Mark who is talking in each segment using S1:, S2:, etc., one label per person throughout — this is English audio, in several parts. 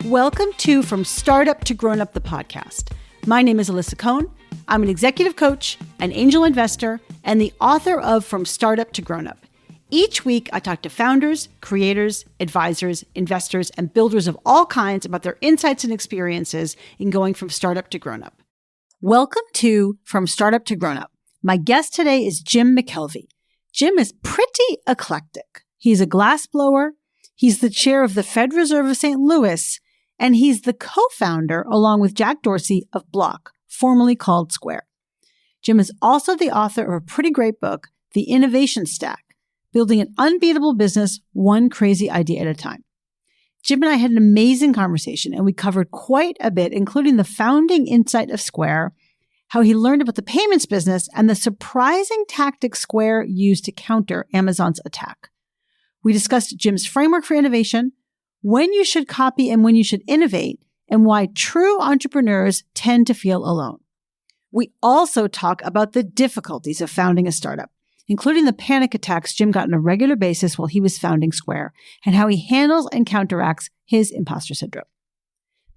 S1: Welcome to From Startup to Grown Up, the podcast. My name is Alyssa Cohn. I'm an executive coach, an angel investor, and the author of From Startup to Grown Up. Each week, I talk to founders, creators, advisors, investors, and builders of all kinds about their insights and experiences in going from startup to grown up. Welcome to From Startup to Grown Up. My guest today is Jim McKelvey. Jim is pretty eclectic. He's a glassblower. He's the chair of the Fed Reserve of St. Louis, and he's the co-founder, along with Jack Dorsey, of Block, formerly called Square. Jim is also the author of a pretty great book, The Innovation Stack, Building an Unbeatable Business One Crazy Idea at a Time. Jim and I had an amazing conversation, and we covered quite a bit, including the founding insight of Square, how he learned about the payments business, and the surprising tactics Square used to counter Amazon's attack. We discussed Jim's framework for innovation, when you should copy and when you should innovate, and why true entrepreneurs tend to feel alone. We also talk about the difficulties of founding a startup, including the panic attacks Jim got on a regular basis while he was founding Square, and how he handles and counteracts his imposter syndrome.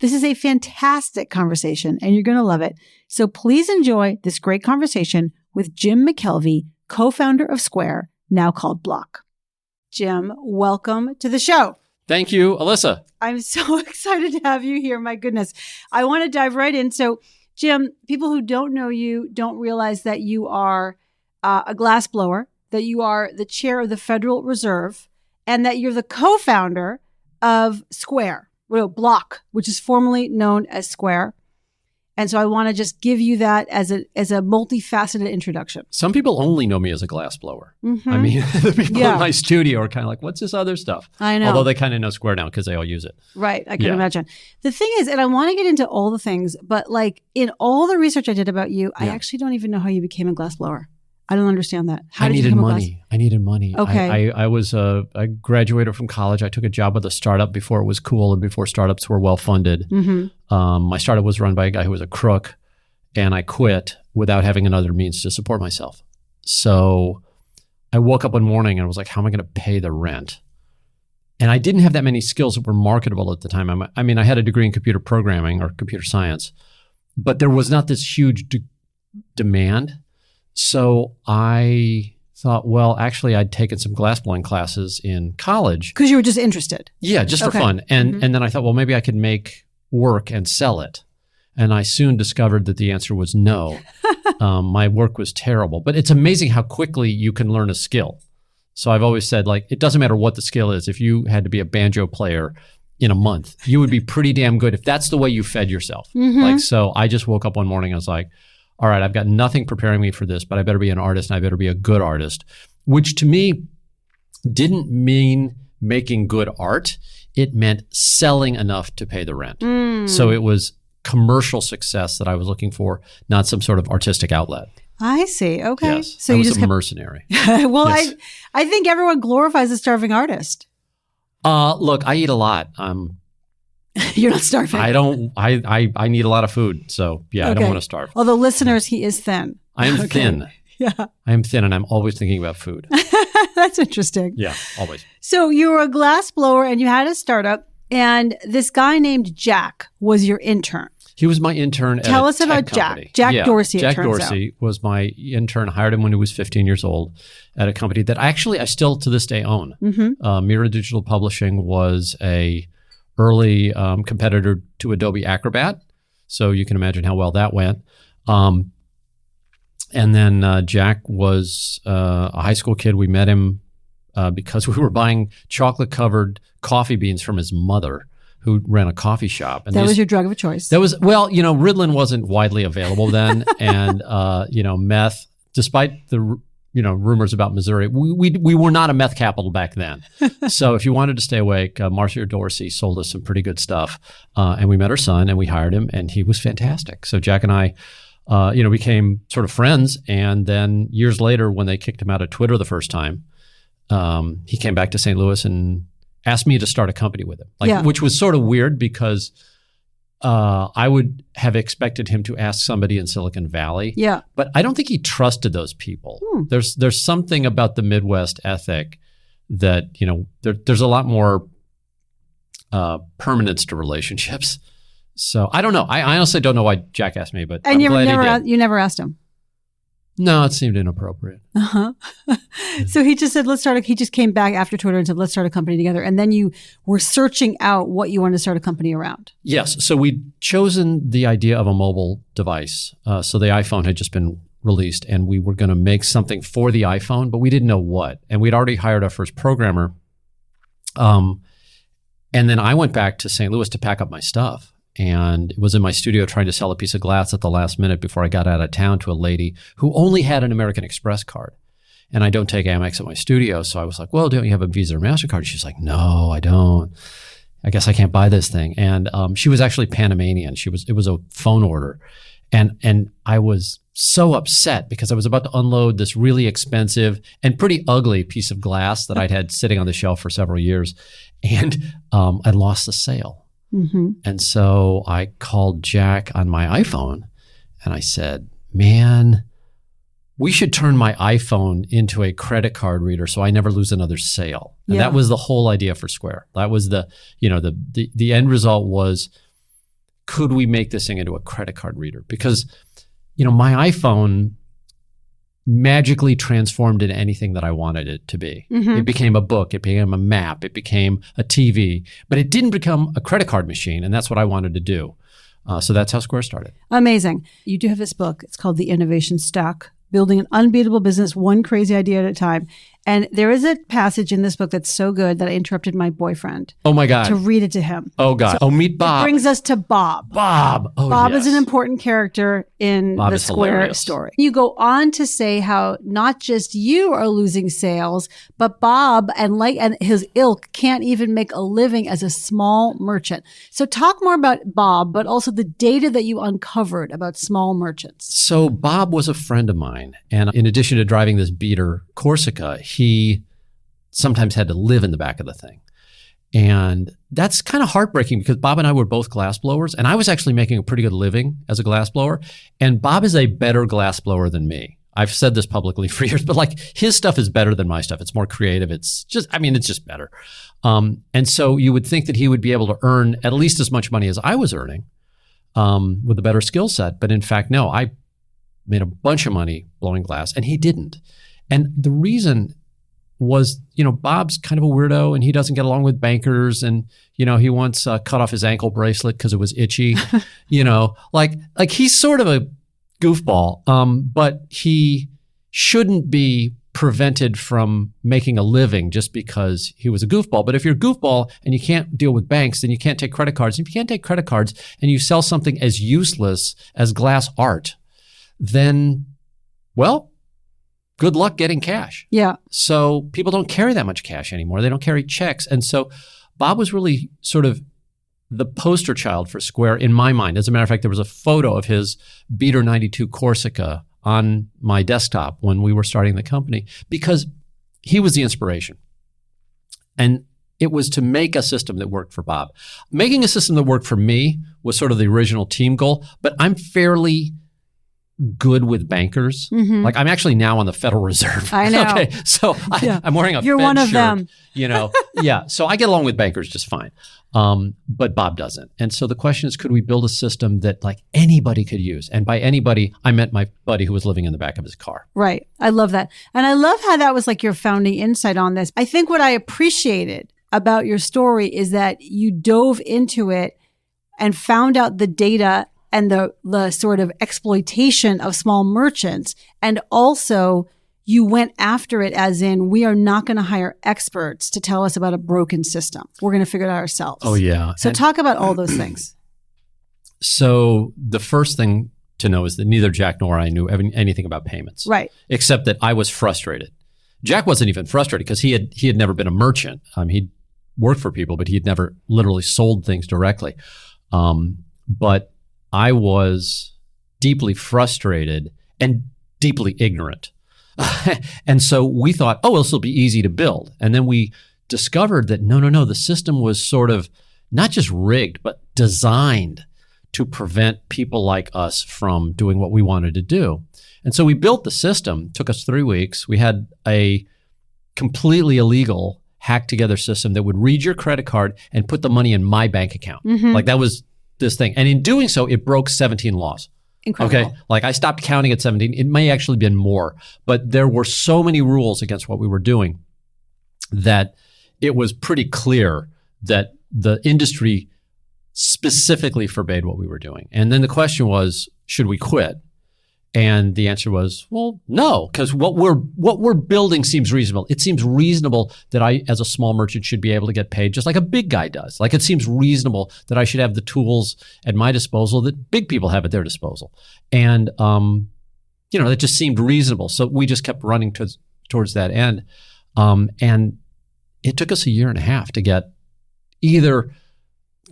S1: This is a fantastic conversation, and you're going to love it. So please enjoy this great conversation with Jim McKelvey, co-founder of Square, now called Block. Jim, welcome to the show.
S2: Thank you, Alyssa.
S1: I'm so excited to have you here. My goodness. I want to dive right in. So, Jim, people who don't know you don't realize that you are a glassblower, that you are the chair of the Federal Reserve, and that you're the co-founder of Square, Block, which is formerly known as Square. And so I want to just give you that as a multifaceted introduction.
S2: Some people only know me as a glassblower.
S1: Mm-hmm.
S2: I mean, the people in my studio are kind of like, what's this other stuff?
S1: I know.
S2: Although they kind of know Square now because they all use it.
S1: Right. I can imagine. The thing is, and I want to get into all the things, but like in all the research I did about you, I actually don't even know how you became a glassblower. I don't understand that.
S2: I needed money.
S1: Okay.
S2: I graduated from college. I took a job with a startup before it was cool and before startups were well funded.
S1: Mm-hmm.
S2: My startup was run by a guy who was a crook, and I quit without having another means to support myself. So I woke up one morning and I was like, how am I going to pay the rent? And I didn't have that many skills that were marketable at the time. I had a degree in computer programming or computer science, but there was not this huge demand. So I thought, well, actually, I'd taken some glassblowing classes in college.
S1: Because you were just interested.
S2: Yeah, just for fun. And then I thought, well, maybe I could make work and sell it. And I soon discovered that the answer was no. My work was terrible. But it's amazing how quickly you can learn a skill. So I've always said, like, it doesn't matter what the skill is. If you had to be a banjo player in a month, you would be pretty damn good if that's the way you fed yourself. Mm-hmm. So I just woke up one morning, I was like, all right, I've got nothing preparing me for this, but I better be an artist and I better be a good artist, which to me didn't mean making good art. It meant selling enough to pay the rent. So it was commercial success that I was looking for, not some sort of artistic outlet.
S1: I see. Okay.
S2: Yes,
S1: So
S2: I
S1: you
S2: was
S1: just
S2: a mercenary.
S1: Well,
S2: yes.
S1: I think everyone glorifies a starving artist.
S2: Look, I eat a lot.
S1: You're not starving.
S2: I need a lot of food. So yeah, I don't want to starve.
S1: Although listeners, he is thin.
S2: I am thin.
S1: Yeah.
S2: I am thin and I'm always thinking about food.
S1: That's interesting.
S2: Yeah, always.
S1: So you were a glass blower and you had a startup, and this guy named Jack was your intern.
S2: He was my intern.
S1: Tell us about
S2: company.
S1: Jack Dorsey.
S2: Jack Dorsey was my intern. Hired him when he was 15 years old at a company that I still to this day own. Mm-hmm. Mira Digital Publishing was a early competitor to Adobe Acrobat. So you can imagine how well that went. And then Jack was a high school kid. We met him because we were buying chocolate-covered coffee beans from his mother, who ran a coffee shop. And
S1: that was your drug of choice.
S2: That was, Ritalin wasn't widely available then. And, meth, despite the, rumors about Missouri, we were not a meth capital back then. So if you wanted to stay awake, Marcia Dorsey sold us some pretty good stuff. And we met her son and we hired him and he was fantastic. So Jack and I, became sort of friends. And then years later, when they kicked him out of Twitter the first time, he came back to St. Louis and asked me to start a company with him, which was sort of weird because I would have expected him to ask somebody in Silicon Valley.
S1: Yeah.
S2: But I don't think he trusted those people. There's something about the Midwest ethic that, there's a lot more permanence to relationships. So I don't know. I honestly don't know why Jack asked me, but I'm glad he did.
S1: You never asked him?
S2: No, it seemed inappropriate.
S1: Uh-huh. So he just said, he just came back after Twitter and said, let's start a company together. And then you were searching out what you wanted to start a company around.
S2: Yes. So we'd chosen the idea of a mobile device. So the iPhone had just been released and we were going to make something for the iPhone, but we didn't know what. And we'd already hired our first programmer. And then I went back to St. Louis to pack up my stuff. And it was in my studio trying to sell a piece of glass at the last minute before I got out of town to a lady who only had an American Express card. And I don't take Amex at my studio. So I was like, well, don't you have a Visa or MasterCard? She's like, no, I don't. I guess I can't buy this thing. And she was actually Panamanian. It was a phone order. And I was so upset because I was about to unload this really expensive and pretty ugly piece of glass that I'd had sitting on the shelf for several years. And I lost the sale. Mm-hmm. And so I called Jack on my iPhone and I said, man, we should turn my iPhone into a credit card reader so I never lose another sale. And that was the whole idea for Square. That was the end result was, could we make this thing into a credit card reader? Because, my iPhone magically transformed into anything that I wanted it to be. Mm-hmm. It became a book, it became a map, it became a TV, but it didn't become a credit card machine. And that's what I wanted to do. So that's how Square started.
S1: Amazing. You do have this book. It's called The Innovation Stack, Building an Unbeatable Business One Crazy Idea at a Time. And there is a passage in this book that's so good that I interrupted my boyfriend.
S2: Oh my God.
S1: To read it to him.
S2: Oh God.
S1: So
S2: meet Bob.
S1: It brings us to Bob.
S2: Bob. Oh,
S1: Bob
S2: yes.
S1: is an important character in
S2: Bob
S1: the
S2: is
S1: Square
S2: hilarious.
S1: story. You go on to say how not just you are losing sales, but Bob and his ilk can't even make a living as a small merchant. So talk more about Bob, but also the data that you uncovered about small merchants.
S2: So Bob was a friend of mine. And in addition to driving this beater Corsica, he sometimes had to live in the back of the thing. And that's kind of heartbreaking because Bob and I were both glass blowers, and I was actually making a pretty good living as a glass blower. And Bob is a better glass blower than me. I've said this publicly for years, but like his stuff is better than my stuff. It's more creative. It's just better. And so you would think that he would be able to earn at least as much money as I was earning with a better skill set. But in fact, no, I made a bunch of money blowing glass and he didn't. And the reason was, Bob's kind of a weirdo and he doesn't get along with bankers. And, he once cut off his ankle bracelet because it was itchy, like he's sort of a goofball. But he shouldn't be prevented from making a living just because he was a goofball. But if you're a goofball and you can't deal with banks, then you can't take credit cards. If you can't take credit cards and you sell something as useless as glass art, then, well, good luck getting cash.
S1: Yeah.
S2: So people don't carry that much cash anymore. They don't carry checks. And so Bob was really sort of the poster child for Square in my mind. As a matter of fact, there was a photo of his Beater 92 Corsica on my desktop when we were starting the company because he was the inspiration. And it was to make a system that worked for Bob. Making a system that worked for me was sort of the original team goal, but I'm fairly good with bankers. Mm-hmm. Like I'm actually now on the Federal Reserve.
S1: I know.
S2: Okay, so I'm wearing a
S1: You're
S2: Fed
S1: one of
S2: shirt,
S1: them.
S2: Yeah. So I get along with bankers just fine. But Bob doesn't. And so the question is, could we build a system that like anybody could use? And by anybody, I meant my buddy who was living in the back of his car.
S1: Right. I love that. And I love how that was like your founding insight on this. I think what I appreciated about your story is that you dove into it and found out the data and the sort of exploitation of small merchants. And also you went after it as in, we are not going to hire experts to tell us about a broken system. We're going to figure it out ourselves.
S2: Oh, yeah.
S1: So talk about all those things.
S2: So the first thing to know is that neither Jack nor I knew anything about payments.
S1: Right.
S2: Except that I was frustrated. Jack wasn't even frustrated because he had never been a merchant. He'd worked for people, but he had never literally sold things directly. But I was deeply frustrated and deeply ignorant. And so we thought, oh, this will be easy to build. And then we discovered that no, the system was sort of not just rigged, but designed to prevent people like us from doing what we wanted to do. And so we built the system. It took us 3 weeks. We had a completely illegal hacked together system that would read your credit card and put the money in my bank account. Like that was this thing. And in doing so, it broke 17 laws.
S1: Incredible.
S2: Okay. Like I stopped counting at 17. It may actually been more, but there were so many rules against what we were doing that it was pretty clear that the industry specifically forbade what we were doing. And then the question was, should we quit? And the answer was, well, no, because what we're building seems reasonable. It seems reasonable that I, as a small merchant, should be able to get paid just like a big guy does. Like it seems reasonable that I should have the tools at my disposal that big people have at their disposal. And, that just seemed reasonable. So we just kept running towards that end. And it took us 1.5 years to get either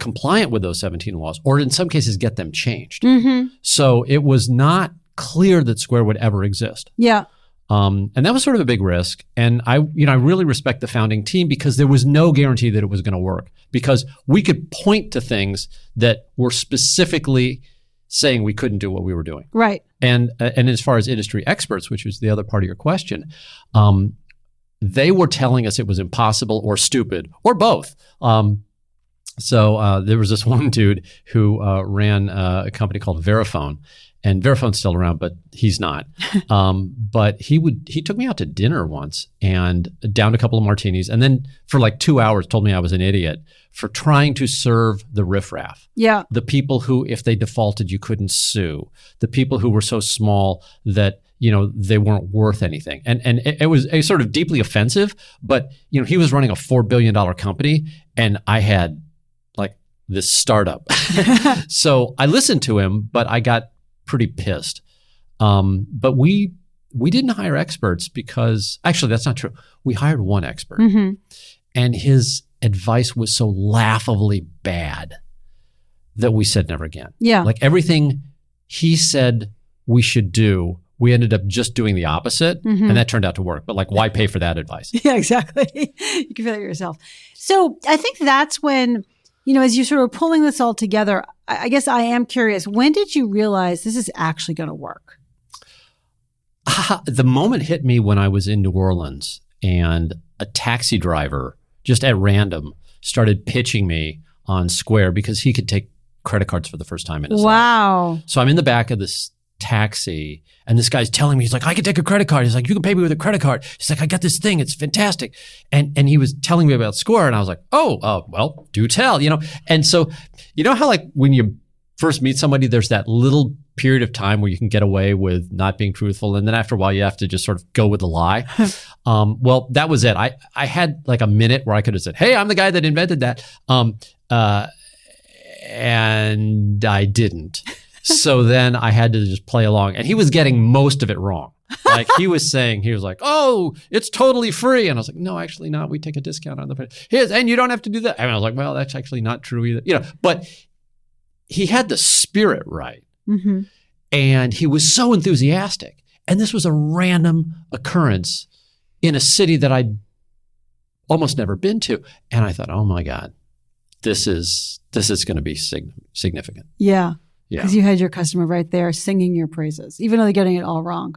S2: compliant with those 17 laws or in some cases get them changed. So it was not clear that Square would ever exist.
S1: Yeah.
S2: And that was sort of a big risk. And I really respect the founding team because there was no guarantee that it was going to work because we could point to things that were specifically saying we couldn't do what we were doing.
S1: Right. And
S2: as far as industry experts, which was the other part of your question, they were telling us it was impossible or stupid or both. So there was this one dude who ran a company called Verifone. And Verifone's still around, but he's not. But he took me out to dinner once and downed a couple of martinis, and then for like 2 hours told me I was an idiot for trying to serve the riffraff.
S1: Yeah. The
S2: people who, if they defaulted, you couldn't sue. The people who were so small that they weren't worth anything. And it was sort of deeply offensive. But he was running a $4 billion company, and I had like this startup. So I listened to him, but I got pretty pissed. But we didn't hire experts because actually that's not true. We hired one expert and his advice was so laughably bad that we said never again.
S1: Yeah.
S2: Like everything he said we should do, we ended up just doing the opposite and that turned out to work. But like, why pay for that advice?
S1: Yeah, exactly. You can feel it yourself. So I think that's when, as you sort of pulling this all together, I guess I am curious, when did you realize this is actually going to work?
S2: The moment hit me when I was in New Orleans and a taxi driver just at random started pitching me on Square because he could take credit cards for the first time in his life.
S1: Wow.
S2: So I'm in the back of this taxi and this guy's telling me, he's like, I can take a credit card. He's like, you can pay me with a credit card. He's like, I got this thing. It's fantastic. And he was telling me about Square and I was like, well, do tell, And so, how like when you first meet somebody, there's that little period of time where you can get away with not being truthful. And then after a while, you have to just sort of go with the lie. Well, that was it. I had like a minute where I could have said, hey, I'm the guy that invented that. And I didn't. So then I had to just play along. And he was getting most of it wrong. Like he was like, oh, it's totally free. And I was like, no, actually not. We take a discount on the price. And you don't have to do that. And I was like, well, that's actually not true either. But he had the spirit right. And he was so enthusiastic. And this was a random occurrence in a city that I'd almost never been to. And I thought, oh my God, this is going to be significant.
S1: Yeah. Because you had your customer right there singing your praises, even though they're getting it all wrong.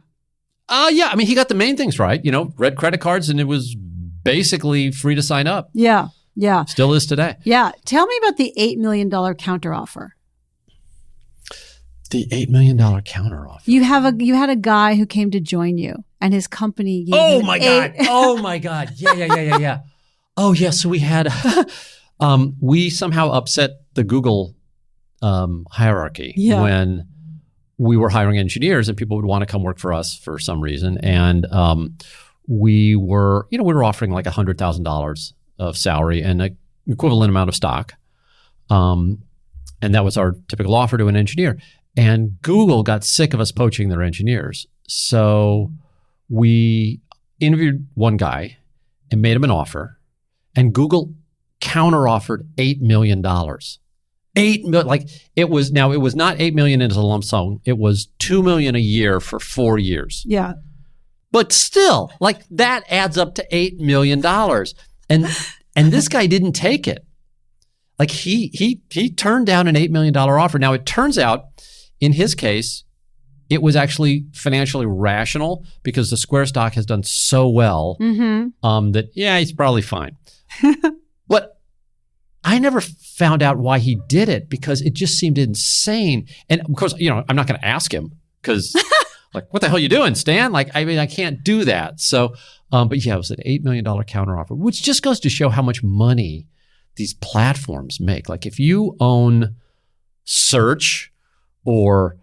S2: Yeah. I mean, he got the main things right. Read credit cards and it was basically free to sign up.
S1: Yeah. Yeah.
S2: Still is today.
S1: Yeah. Tell me about the $8 million counteroffer.
S2: The $8 million counteroffer.
S1: You had a guy who came to join you and his company gave
S2: Oh my God. Yeah. Oh yeah. So we had, we somehow upset the Google hierarchy when we were hiring engineers and people would want to come work for us for some reason. And we were offering like $100,000 of salary and an equivalent amount of stock. And that was our typical offer to an engineer. And Google got sick of us poaching their engineers. So we interviewed one guy and made him an offer. And Google counteroffered $8 million. $8 million, like it was not $8 million as a lump sum. It was $2 million a year for 4 years.
S1: Yeah.
S2: But still, like that adds up to $8 million. And this guy didn't take it. Like he turned down an $8 million offer. Now it turns out in his case, it was actually financially rational because the Square stock has done so well that, yeah, he's probably fine. But I never found out why he did it because it just seemed insane. And of course, I'm not going to ask him because like, what the hell are you doing, Stan? Like, I mean, I can't do that. So, but yeah, it was an $8 million counteroffer, which just goes to show how much money these platforms make. Like if you own search or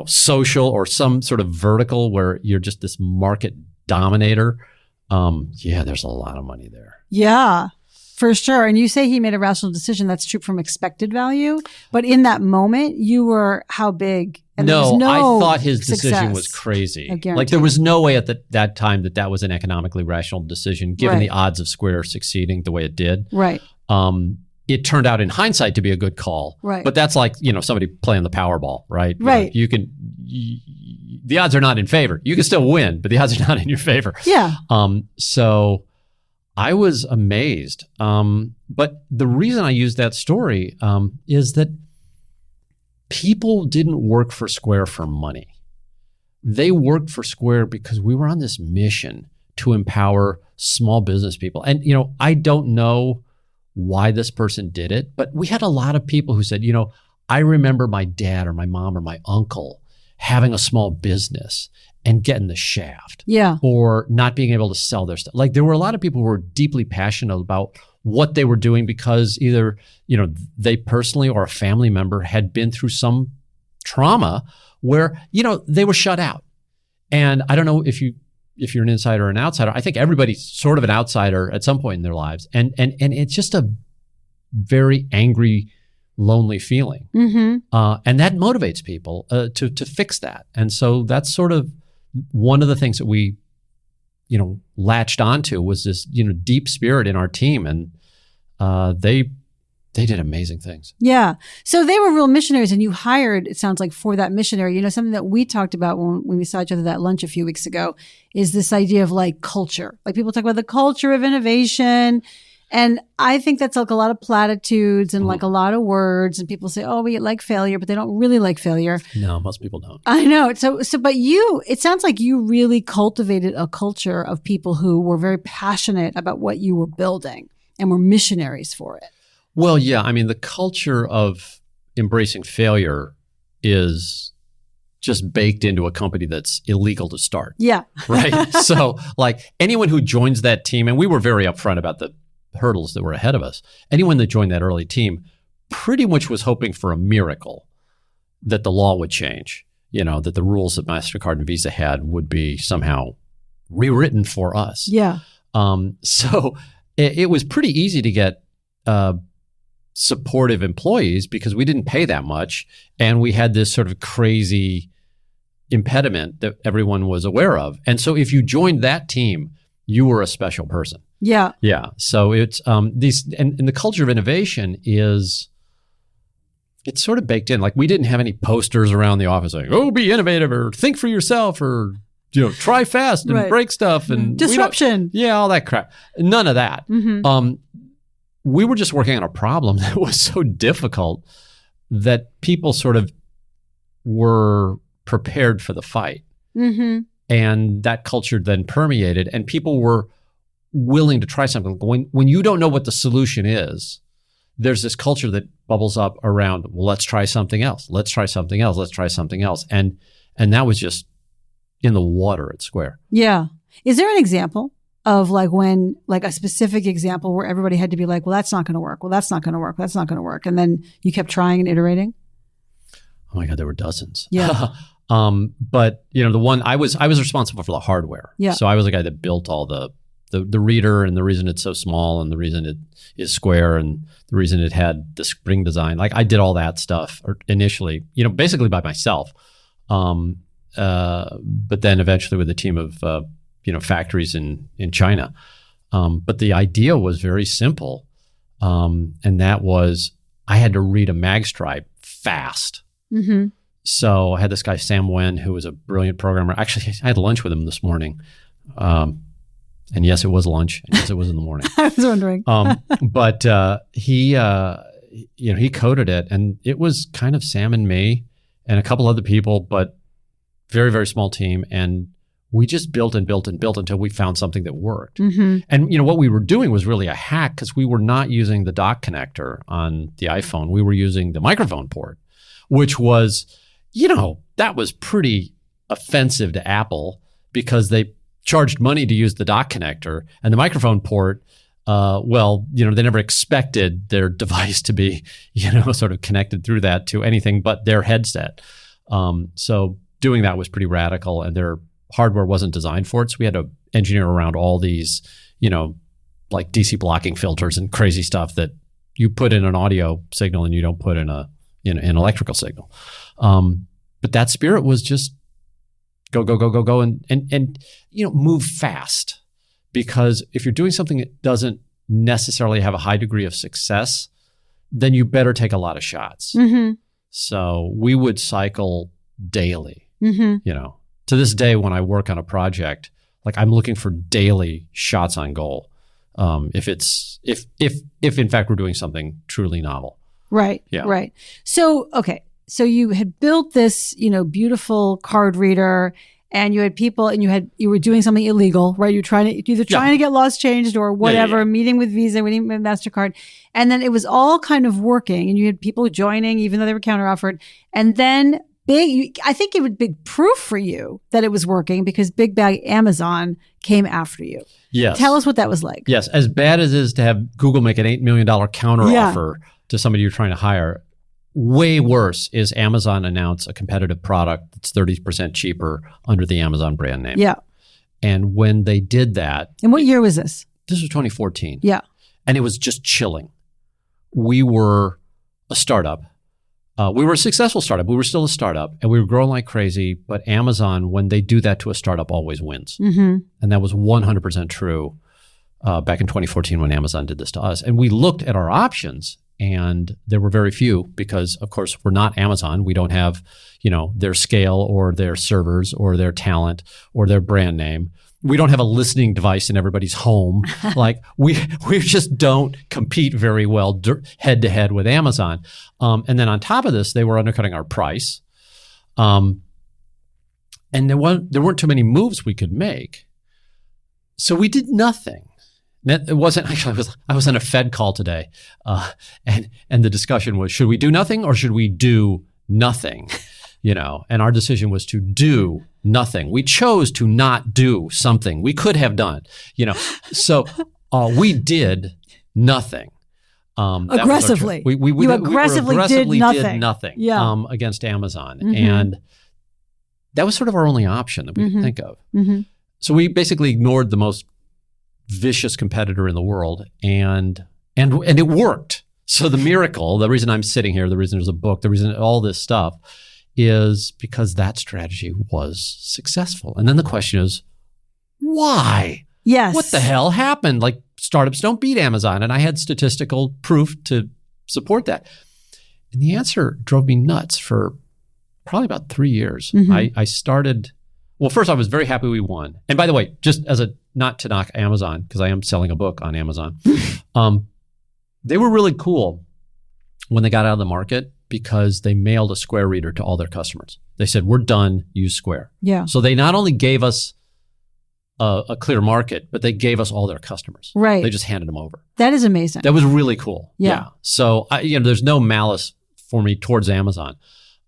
S2: social or some sort of vertical where you're just this market dominator, there's a lot of money there.
S1: Yeah, for sure. And you say he made a rational decision. That's true from expected value. But in that moment, you were how big? And
S2: no,
S1: no
S2: I thought his decision was crazy. Like there was no way at that time that was an economically rational decision, given the odds of Square succeeding the way it did.
S1: Right.
S2: It turned out in hindsight to be a good call. Right. But that's like, somebody playing the Powerball, right?
S1: Right.
S2: The odds are not in favor. You can still win, but the odds are not in your favor.
S1: Yeah.
S2: So I was amazed. But the reason I used that story is that people didn't work for Square for money. They worked for Square because we were on this mission to empower small business people. And, I don't know why this person did it, but we had a lot of people who said, I remember my dad or my mom or my uncle having a small business and getting the shaft.
S1: Yeah.
S2: Or not being able to sell their stuff. Like there were a lot of people who were deeply passionate about what they were doing because either, they personally or a family member had been through some trauma where, they were shut out. And I don't know if you're an insider or an outsider. I think everybody's sort of an outsider at some point in their lives. And it's just a very angry, lonely feeling. And that motivates people to fix that. And so that's sort of one of the things that we, latched onto was this, deep spirit in our team. And they did amazing things. Yeah.
S1: So they were real missionaries and you hired, it sounds like, for that missionary. Something that we talked about when we saw each other at that lunch a few weeks ago is this idea of like culture. Like people talk about the culture of innovation. And I think that's like a lot of platitudes and like a lot of words. And people say, oh, we like failure, but they don't really like failure.
S2: No, most people don't.
S1: I know. So, but it sounds like you really cultivated a culture of people who were very passionate about what you were building and were missionaries for it.
S2: Well, yeah. I mean, the culture of embracing failure is just baked into a company that's illegal to start.
S1: Yeah.
S2: Right. So like anyone who joins that team, and we were very upfront about the hurdles that were ahead of us. Anyone that joined that early team pretty much was hoping for a miracle that the law would change, that the rules that MasterCard and Visa had would be somehow rewritten for us.
S1: Yeah.
S2: So it was pretty easy to get supportive employees because we didn't pay that much. And we had this sort of crazy impediment that everyone was aware of. And so if you joined that team, you were a special person.
S1: Yeah.
S2: Yeah. So it's these and the culture of innovation it's sort of baked in. Like we didn't have any posters around the office saying, oh, be innovative or think for yourself or try fast and break stuff and
S1: disruption.
S2: Yeah, all that crap. None of that. We were just working on a problem that was so difficult that people sort of were prepared for the fight. And that culture then permeated and people were willing to try something. When you don't know what the solution is, there's this culture that bubbles up around, well, let's try something else. Let's try something else. Let's try something else. And that was just in the water at Square.
S1: Yeah. Is there an example of like when, like a specific example where everybody had to be like, well, that's not going to work. Well, that's not going to work. That's not going to work. And then you kept trying and iterating?
S2: Oh my God, there were dozens.
S1: Yeah.
S2: But the one I was responsible for the hardware.
S1: Yeah.
S2: So I was the guy that built all the reader and the reason it's so small and the reason it is square and the reason it had the spring design. Like I did all that stuff initially, basically by myself. But then eventually with a team of, factories in China. But the idea was very simple. And that was, I had to read a mag stripe fast. So I had this guy, Sam Wen, who was a brilliant programmer. Actually, I had lunch with him this morning. And yes, it was lunch. And yes, it was in the morning.
S1: I was wondering.
S2: But he coded it, and it was kind of Sam and me and a couple other people. But very, very small team. And we just built and built and built until we found something that worked.
S1: Mm-hmm.
S2: And, what we were doing was really a hack because we were not using the dock connector on the iPhone. We were using the microphone port, which was, that was pretty offensive to Apple because they charged money to use the dock connector, and the microphone port, they never expected their device to be, sort of connected through that to anything but their headset. So doing that was pretty radical, and their hardware wasn't designed for it. So we had to engineer around all these, like DC blocking filters and crazy stuff that you put in an audio signal and you don't put in an electrical signal. But that spirit was just go, go, go, go, go, and move fast. Because if you're doing something that doesn't necessarily have a high degree of success, then you better take a lot of shots.
S1: Mm-hmm.
S2: So we would cycle daily.
S1: Mm-hmm.
S2: To this day, when I work on a project, like I'm looking for daily shots on goal. If in fact we're doing something truly novel.
S1: Right.
S2: Yeah.
S1: Right. So, okay. So you had built this, beautiful card reader, and you had people, and you were doing something illegal, right? You're trying to get laws changed or whatever,
S2: Yeah.
S1: meeting with Visa, meeting with MasterCard. And then it was all kind of working, and you had people joining, even though they were counteroffered. And then I think it was big proof for you that it was working because Big Bag Amazon came after you.
S2: Yes.
S1: Tell us what that was like.
S2: Yes. As bad as it is to have Google make an $8 million counteroffer to somebody you're trying to hire, way worse is Amazon announce a competitive product that's 30% cheaper under the Amazon brand name.
S1: Yeah.
S2: And when they did that.
S1: And what year was this?
S2: This was 2014.
S1: Yeah.
S2: And it was just chilling. We were a startup. We were a successful startup. We were still a startup, and we were growing like crazy. But Amazon, when they do that to a startup, always wins.
S1: Mm-hmm.
S2: And that was 100% true back in 2014 when Amazon did this to us. And we looked at our options, and there were very few because, of course, we're not Amazon. We don't have, their scale or their servers or their talent or their brand name. We don't have a listening device in everybody's home. Like we just don't compete very well head to head with Amazon. And then on top of this, they were undercutting our price. And there weren't too many moves we could make. So we did nothing. It wasn't actually. I was on a Fed call today, and the discussion was: should we do nothing or should we do nothing? And our decision was to do nothing. We chose to not do something we could have done. So we did nothing.
S1: Aggressively,
S2: we aggressively did nothing.
S1: Yeah.
S2: Against Amazon,
S1: Mm-hmm.
S2: and that was sort of our only option that we
S1: Mm-hmm.
S2: could think of.
S1: Mm-hmm.
S2: So we basically ignored the most vicious competitor in the world, and it worked. So the miracle, the reason I'm sitting here, the reason there's a book, the reason all this stuff is because that strategy was successful. And then the question is, why?
S1: Yes.
S2: What the hell happened? Like, startups don't beat Amazon. And I had statistical proof to support that. And the answer drove me nuts for probably about 3 years.
S1: Mm-hmm.
S2: I started, well, first I was very happy we won. And by the way, just as not to knock Amazon, because I am selling a book on Amazon, they were really cool when they got out of the market because they mailed a Square reader to all their customers. They said, we're done, use Square.
S1: Yeah.
S2: So they not only gave us a clear market, but they gave us all their customers.
S1: Right.
S2: They just handed them over.
S1: That is amazing.
S2: That was really cool.
S1: Yeah.
S2: So there's no malice for me towards Amazon.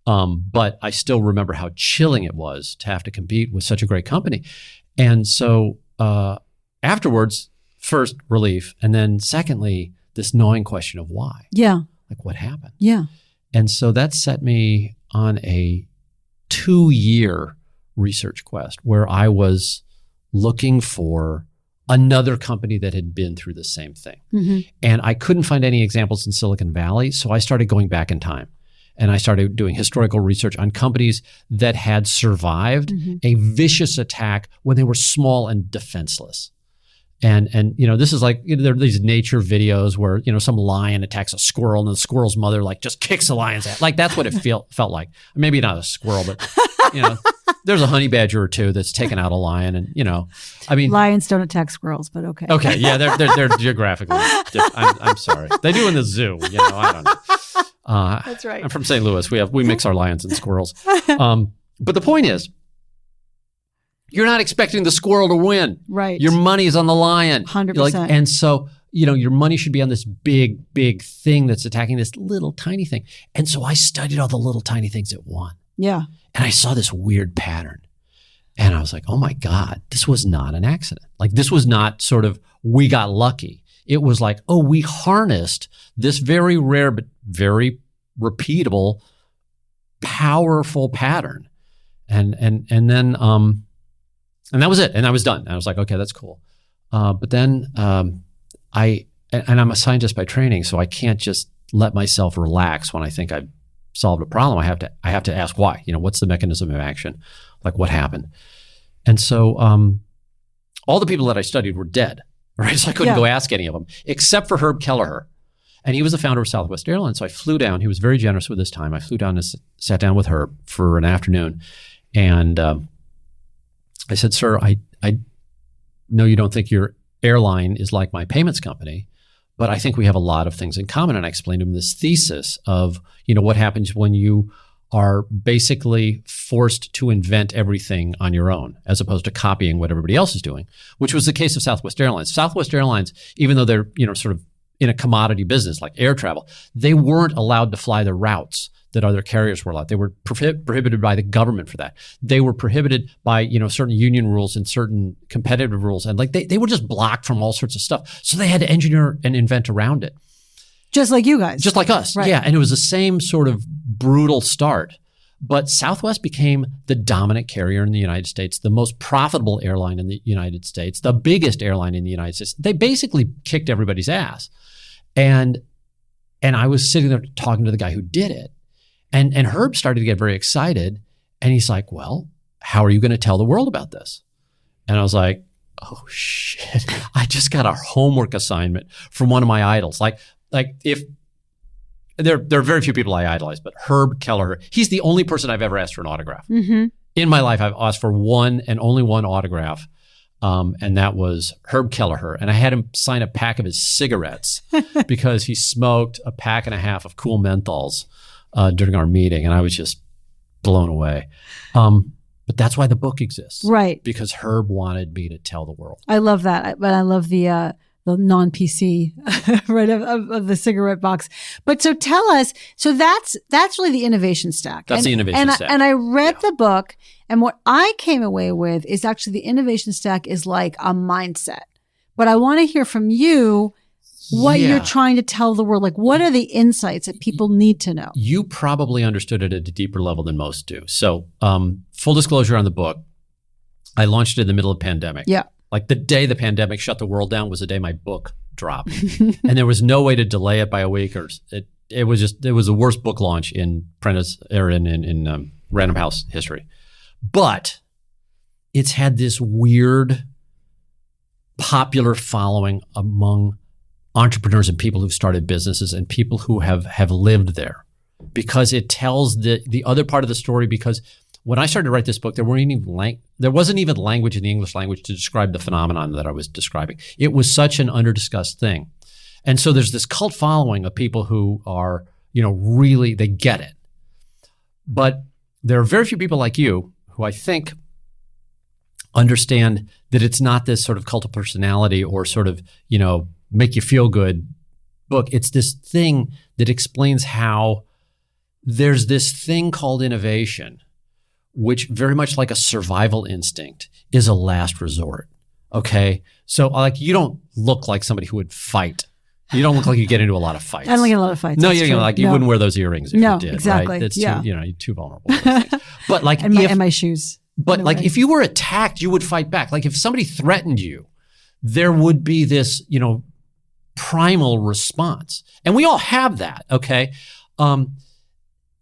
S2: But I still remember how chilling it was to have to compete with such a great company. And so afterwards, first relief, and then secondly, this gnawing question of why.
S1: Yeah.
S2: Like what happened?
S1: Yeah.
S2: And so that set me on a 2-year research quest where I was looking for another company that had been through the same thing.
S1: Mm-hmm.
S2: And I couldn't find any examples in Silicon Valley. So I started going back in time. And I started doing historical research on companies that had survived a vicious attack when they were small and defenseless. And this is like, there are these nature videos where, some lion attacks a squirrel and the squirrel's mother like just kicks the lion's ass. Like that's what it felt like. Maybe not a squirrel, but there's a honey badger or two that's taken out a lion. And,
S1: lions don't attack squirrels, but okay.
S2: Okay. Yeah. They're geographically different. I'm sorry. They do in the zoo. I don't know.
S1: That's right.
S2: I'm from St. Louis. We mix our lions and squirrels. But the point is, You're not expecting the squirrel to win.
S1: Right.
S2: Your money is on the lion.
S1: 100%.
S2: And so, your money should be on this big, big thing that's attacking this little tiny thing. And so I studied all the little tiny things it won.
S1: Yeah.
S2: And I saw this weird pattern. And I was like, oh my God, this was not an accident. Like, this was not sort of, we got lucky. It was like, oh, we harnessed this very rare but very repeatable, powerful pattern. And then that was it. And I was done. And I was like, okay, that's cool. But then I'm a scientist by training, so I can't just let myself relax when I think I've solved a problem. I have to ask why. What's the mechanism of action? Like, what happened? And so all the people that I studied were dead, right? So I couldn't go ask any of them, except for Herb Kelleher. And he was the founder of Southwest Airlines. So I flew down. He was very generous with his time. I flew down and sat down with Herb for an afternoon. And I said, sir, I know you don't think your airline is like my payments company, but I think we have a lot of things in common. And I explained to him this thesis of, what happens when you are basically forced to invent everything on your own, as opposed to copying what everybody else is doing, which was the case of Southwest Airlines. Southwest Airlines, even though they're, sort of in a commodity business like air travel, they weren't allowed to fly the routes that other carriers were allowed. They were prohibited by the government for that. They were prohibited by, certain union rules and certain competitive rules. And they were just blocked from all sorts of stuff. So they had to engineer and invent around it.
S1: Just like you guys.
S2: Just like us. Right. Yeah. And it was the same sort of brutal start. But Southwest became the dominant carrier in the United States, the most profitable airline in the United States, the biggest airline in the United States. They basically kicked everybody's ass. And I was sitting there talking to the guy who did it. And Herb started to get very excited. And he's like, well, how are you going to tell the world about this? And I was like, oh, shit. I just got a homework assignment from one of my idols. Like if there are very few people I idolize, but Herb Kelleher, he's the only person I've ever asked for an autograph. Mm-hmm. In my life, I've asked for one and only one autograph. And that was Herb Kelleher. And I had him sign a pack of his cigarettes because he smoked a pack and a half of Cool Menthols during our meeting. And I was just blown away. But that's why the book exists. Right. Because Herb wanted me to tell the world.
S1: I love that. But I love the non-PC, right, of the cigarette box. But so tell us, so that's really the innovation stack.
S2: That's the innovation stack.
S1: And I read the book, and what I came away with is actually the innovation stack is like a mindset. But I want to hear from you what you're trying to tell the world. Like, what are the insights that people need to know? You
S2: probably understood it at a deeper level than most do. So full disclosure on the book, I launched it in the middle of the pandemic. Yeah. Like the day the pandemic shut the world down was the day my book dropped. And there was no way to delay it by a week, or it was the worst book launch in Random House history. But it's had this weird popular following among entrepreneurs and people who've started businesses and people who have lived there, because it tells the other part of the story. Because when I started to write this book, there wasn't even language in the English language to describe the phenomenon that I was describing. It was such an under-discussed thing. And so there's this cult following of people who are, really, they get it. But there are very few people like you who I think understand that it's not this sort of cult of personality or sort of, make you feel good book. It's this thing that explains how there's this thing called innovation, which very much like a survival instinct is a last resort. Okay. So you don't look like somebody who would fight. You don't look like you get into a lot of fights.
S1: I don't get a lot of fights.
S2: No, you wouldn't wear those earrings if you did.
S1: Exactly.
S2: Right? That's you're too vulnerable. But
S1: and my shoes.
S2: But if you were attacked, you would fight back. Like if somebody threatened you, there would be this, primal response. And we all have that. Okay.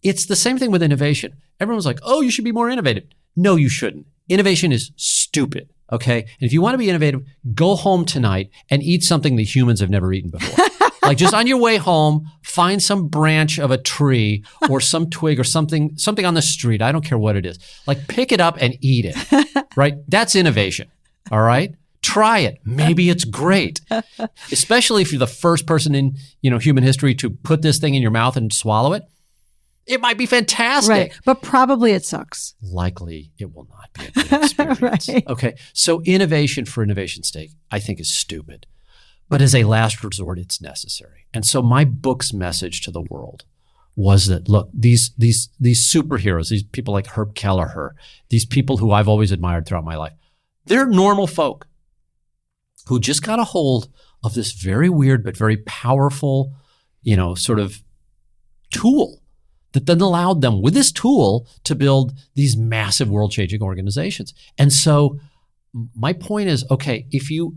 S2: It's the same thing with innovation. Everyone's like, oh, you should be more innovative. No, you shouldn't. Innovation is stupid. Okay. And if you want to be innovative, go home tonight and eat something that humans have never eaten before. Like just on your way home, find some branch of a tree or some twig or something on the street. I don't care what it is. Like pick it up and eat it. Right. That's innovation. All right. Try it. Maybe it's great. Especially if you're the first person in, human history to put this thing in your mouth and swallow it. It might be fantastic.
S1: Right. But probably it sucks.
S2: Likely it will not be a good experience.
S1: Right.
S2: Okay. So innovation for innovation's sake, I think is stupid. But as a last resort, it's necessary. And so my book's message to the world was that, look, these superheroes, these people like Herb Kelleher, these people who I've always admired throughout my life, they're normal folk who just got a hold of this very weird but very powerful, sort of tool that then allowed them with this tool to build these massive world-changing organizations. And so my point is, okay, if you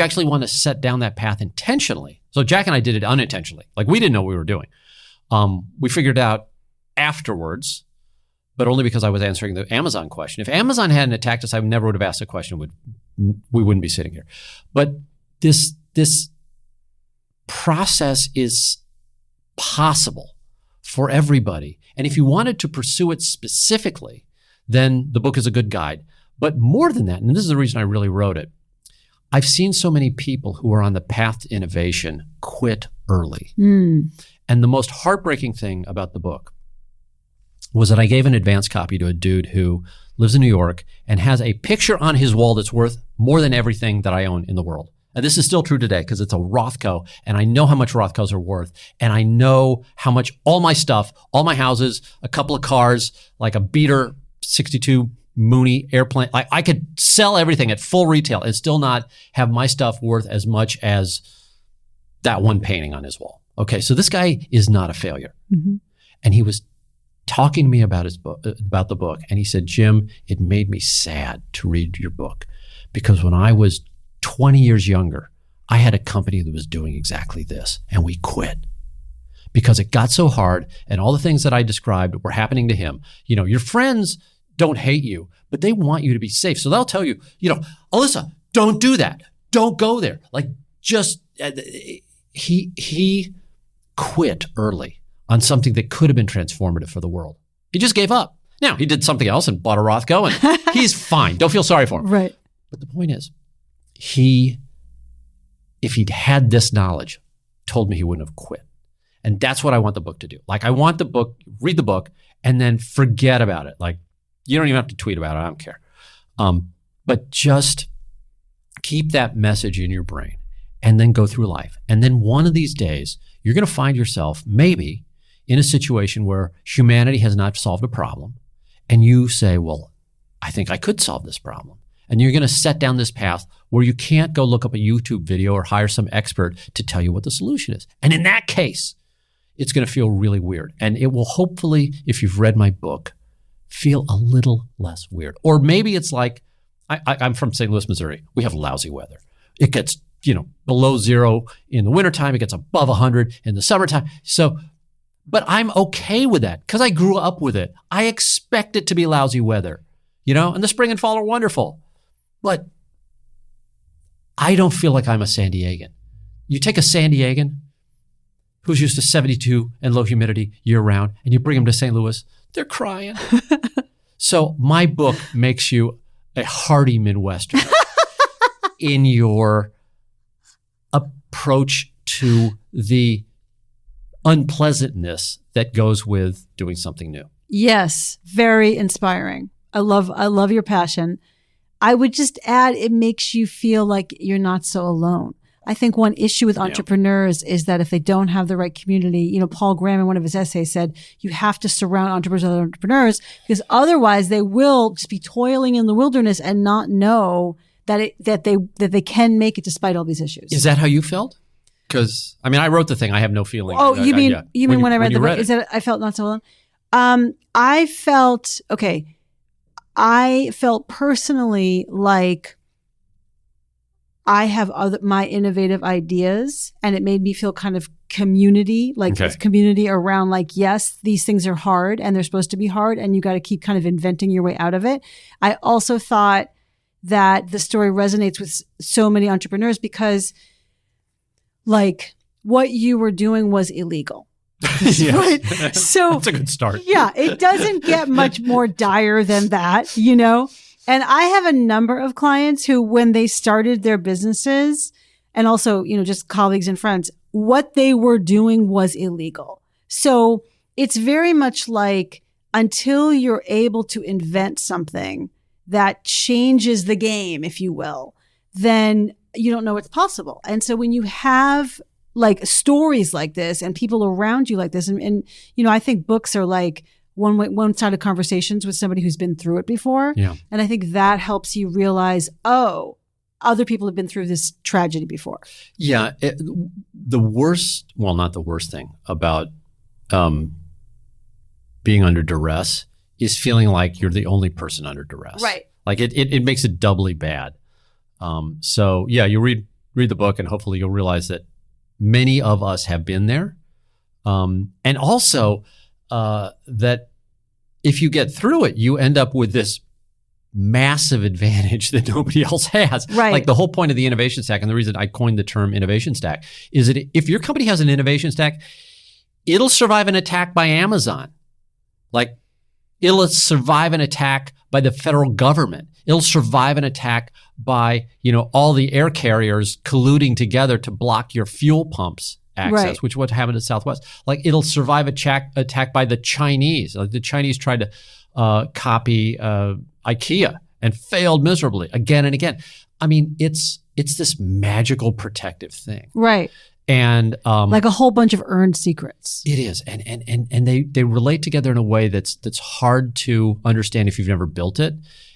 S2: actually want to set down that path intentionally, so Jack and I did it unintentionally, like we didn't know what we were doing. We figured out afterwards, but only because I was answering the Amazon question. If Amazon hadn't attacked us, I never would have asked the question. We wouldn't be sitting here. But this process is possible for everybody. And if you wanted to pursue it specifically, then the book is a good guide. But more than that, and this is the reason I really wrote it, I've seen so many people who are on the path to innovation quit early. And the most heartbreaking thing about the book was that I gave an advance copy to a dude who lives in New York and has a picture on his wall that's worth more than everything that I own in the world. And this is still true today because it's a Rothko, and I know how much Rothkos are worth, and I know how much all my stuff, all my houses, a couple of cars, like a beater 62 Mooney airplane, I could sell everything at full retail and still not have my stuff worth as much as that one painting on his wall. Okay, so this guy is not a failure. Mm-hmm. And he was talking to me about about the book, and he said, Jim, it made me sad to read your book because when I was 20 years younger, I had a company that was doing exactly this, and we quit because it got so hard, and all the things that I described were happening to him. Your friends don't hate you, but they want you to be safe. So they'll tell you, Alyssa, don't do that. Don't go there. Like he quit early on something that could have been transformative for the world. He just gave up. Now, he did something else and bought a Rothko, and he's fine. Don't feel sorry for him.
S1: Right.
S2: But the point is, if he'd had this knowledge, told me he wouldn't have quit. And that's what I want the book to do. Like, I want the book, read the book, and then forget about it. Like, you don't even have to tweet about it. I don't care. But just keep that message in your brain and then go through life. And then one of these days, you're going to find yourself maybe in a situation where humanity has not solved a problem. And you say, well, I think I could solve this problem. And you're going to set down this path where you can't go look up a YouTube video or hire some expert to tell you what the solution is. And in that case, it's going to feel really weird. And it will hopefully, if you've read my book, feel a little less weird. Or maybe it's like, I'm from St. Louis, Missouri. We have lousy weather. It gets, below zero in the wintertime. It gets above 100 in the summertime. But I'm okay with that because I grew up with it. I expect it to be lousy weather, and the spring and fall are wonderful. But I don't feel like I'm a San Diegan. You take a San Diegan who's used to 72 and low humidity year round, and you bring them to St. Louis, they're crying. So my book makes you a hardy Midwesterner in your approach to the unpleasantness that goes with doing something new.
S1: Yes, very inspiring. I love your passion. I would just add, it makes you feel like you're not so alone. I think one issue with entrepreneurs is that if they don't have the right community, Paul Graham in one of his essays said, you have to surround entrepreneurs with other entrepreneurs because otherwise they will just be toiling in the wilderness and not know that they can make it despite all these issues.
S2: Is that how you felt? Because, I wrote the thing. I have no feeling.
S1: Oh, you mean when I read the book? Is that I felt not so alone? I felt personally like I have my innovative ideas, and it made me feel kind of community around like, yes, these things are hard and they're supposed to be hard and you got to keep kind of inventing your way out of it. I also thought that the story resonates with so many entrepreneurs because like what you were doing was illegal. Right? So
S2: that's a good start.
S1: Yeah, it doesn't get much more dire than that, And I have a number of clients who, when they started their businesses, and also, just colleagues and friends, what they were doing was illegal. So it's very much like until you're able to invent something that changes the game, if you will, then you don't know it's possible. And so when you have like stories like this and people around you like this, and I think books are like one-sided conversations with somebody who's been through it before.
S2: Yeah.
S1: And I think that helps you realize, oh, other people have been through this tragedy before.
S2: Yeah. The worst, well, not the worst thing about being under duress is feeling like you're the only person under duress.
S1: Right.
S2: Like it makes it doubly bad. So yeah, you read the book and hopefully you'll realize that many of us have been there. And also that if you get through it, you end up with this massive advantage that nobody else has.
S1: Right.
S2: Like the whole point of the innovation stack, and the reason I coined the term innovation stack, is that if your company has an innovation stack, it'll survive an attack by Amazon. Like it'll survive an attack by the federal government. It'll survive an attack by, all the air carriers colluding together to block your fuel pumps access,
S1: right.
S2: which what happened at Southwest. Like it'll survive attack by the Chinese. Like the Chinese tried to copy IKEA and failed miserably again and again. I mean, it's this magical protective thing.
S1: Right.
S2: And
S1: like a whole bunch of earned secrets.
S2: It is. And they relate together in a way that's hard to understand if you've never built it,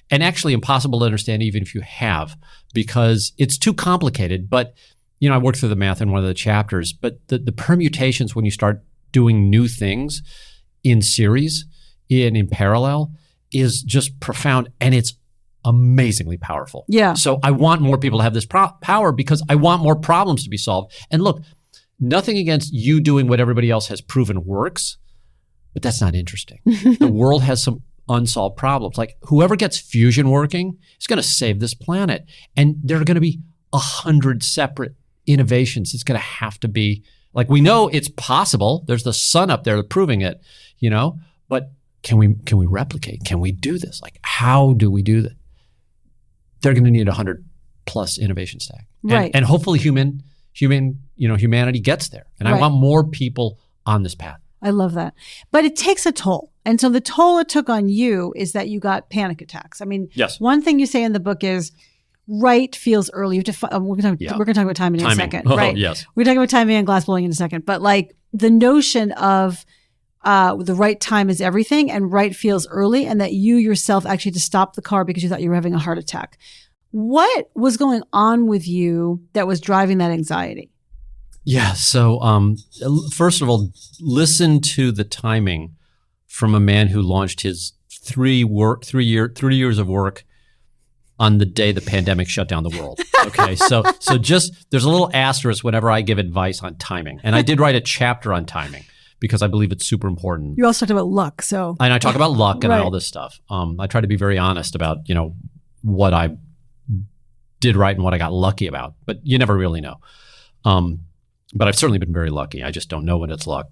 S2: and actually impossible to understand even if you have, because it's too complicated. But I worked through the math in one of the chapters, but the permutations when you start doing new things in series, in parallel, is just profound, and it's amazingly powerful.
S1: Yeah.
S2: So I want more people to have this power because I want more problems to be solved. And look, nothing against you doing what everybody else has proven works, but that's not interesting. The world has some unsolved problems. Like whoever gets fusion working is going to save this planet. And there are going to be 100 separate innovations. It's going to have to be like, we know it's possible. There's the sun up there proving it, but can we replicate? Can we do this? Like, how do we do that? They're going to need 100 plus innovation stack.
S1: Right.
S2: And hopefully humanity gets there. And
S1: right.
S2: I want more people on this path.
S1: I love that. But it takes a toll. And so the toll it took on you is that you got panic attacks. I mean,
S2: yes.
S1: One thing you say in the book is right feels early. You have to, we're going to talk about timing in a second.
S2: Oh,
S1: right.
S2: Yes.
S1: We're talking about timing and glassblowing in a second. But like the notion of the right time is everything and right feels early, and that you yourself actually had to stop the car because you thought you were having a heart attack. What was going on with you that was driving that anxiety?
S2: Yeah. So first of all, listen to the timing from a man who launched his 3 years of work on the day the pandemic shut down the world. Okay. So just there's a little asterisk whenever I give advice on timing. And I did write a chapter on timing, because I believe it's super important.
S1: You also talked about luck, so.
S2: And I talk about luck and
S1: right.
S2: all this stuff. I try to be very honest about, what I did right and what I got lucky about, but you never really know. But I've certainly been very lucky. I just don't know when it's luck.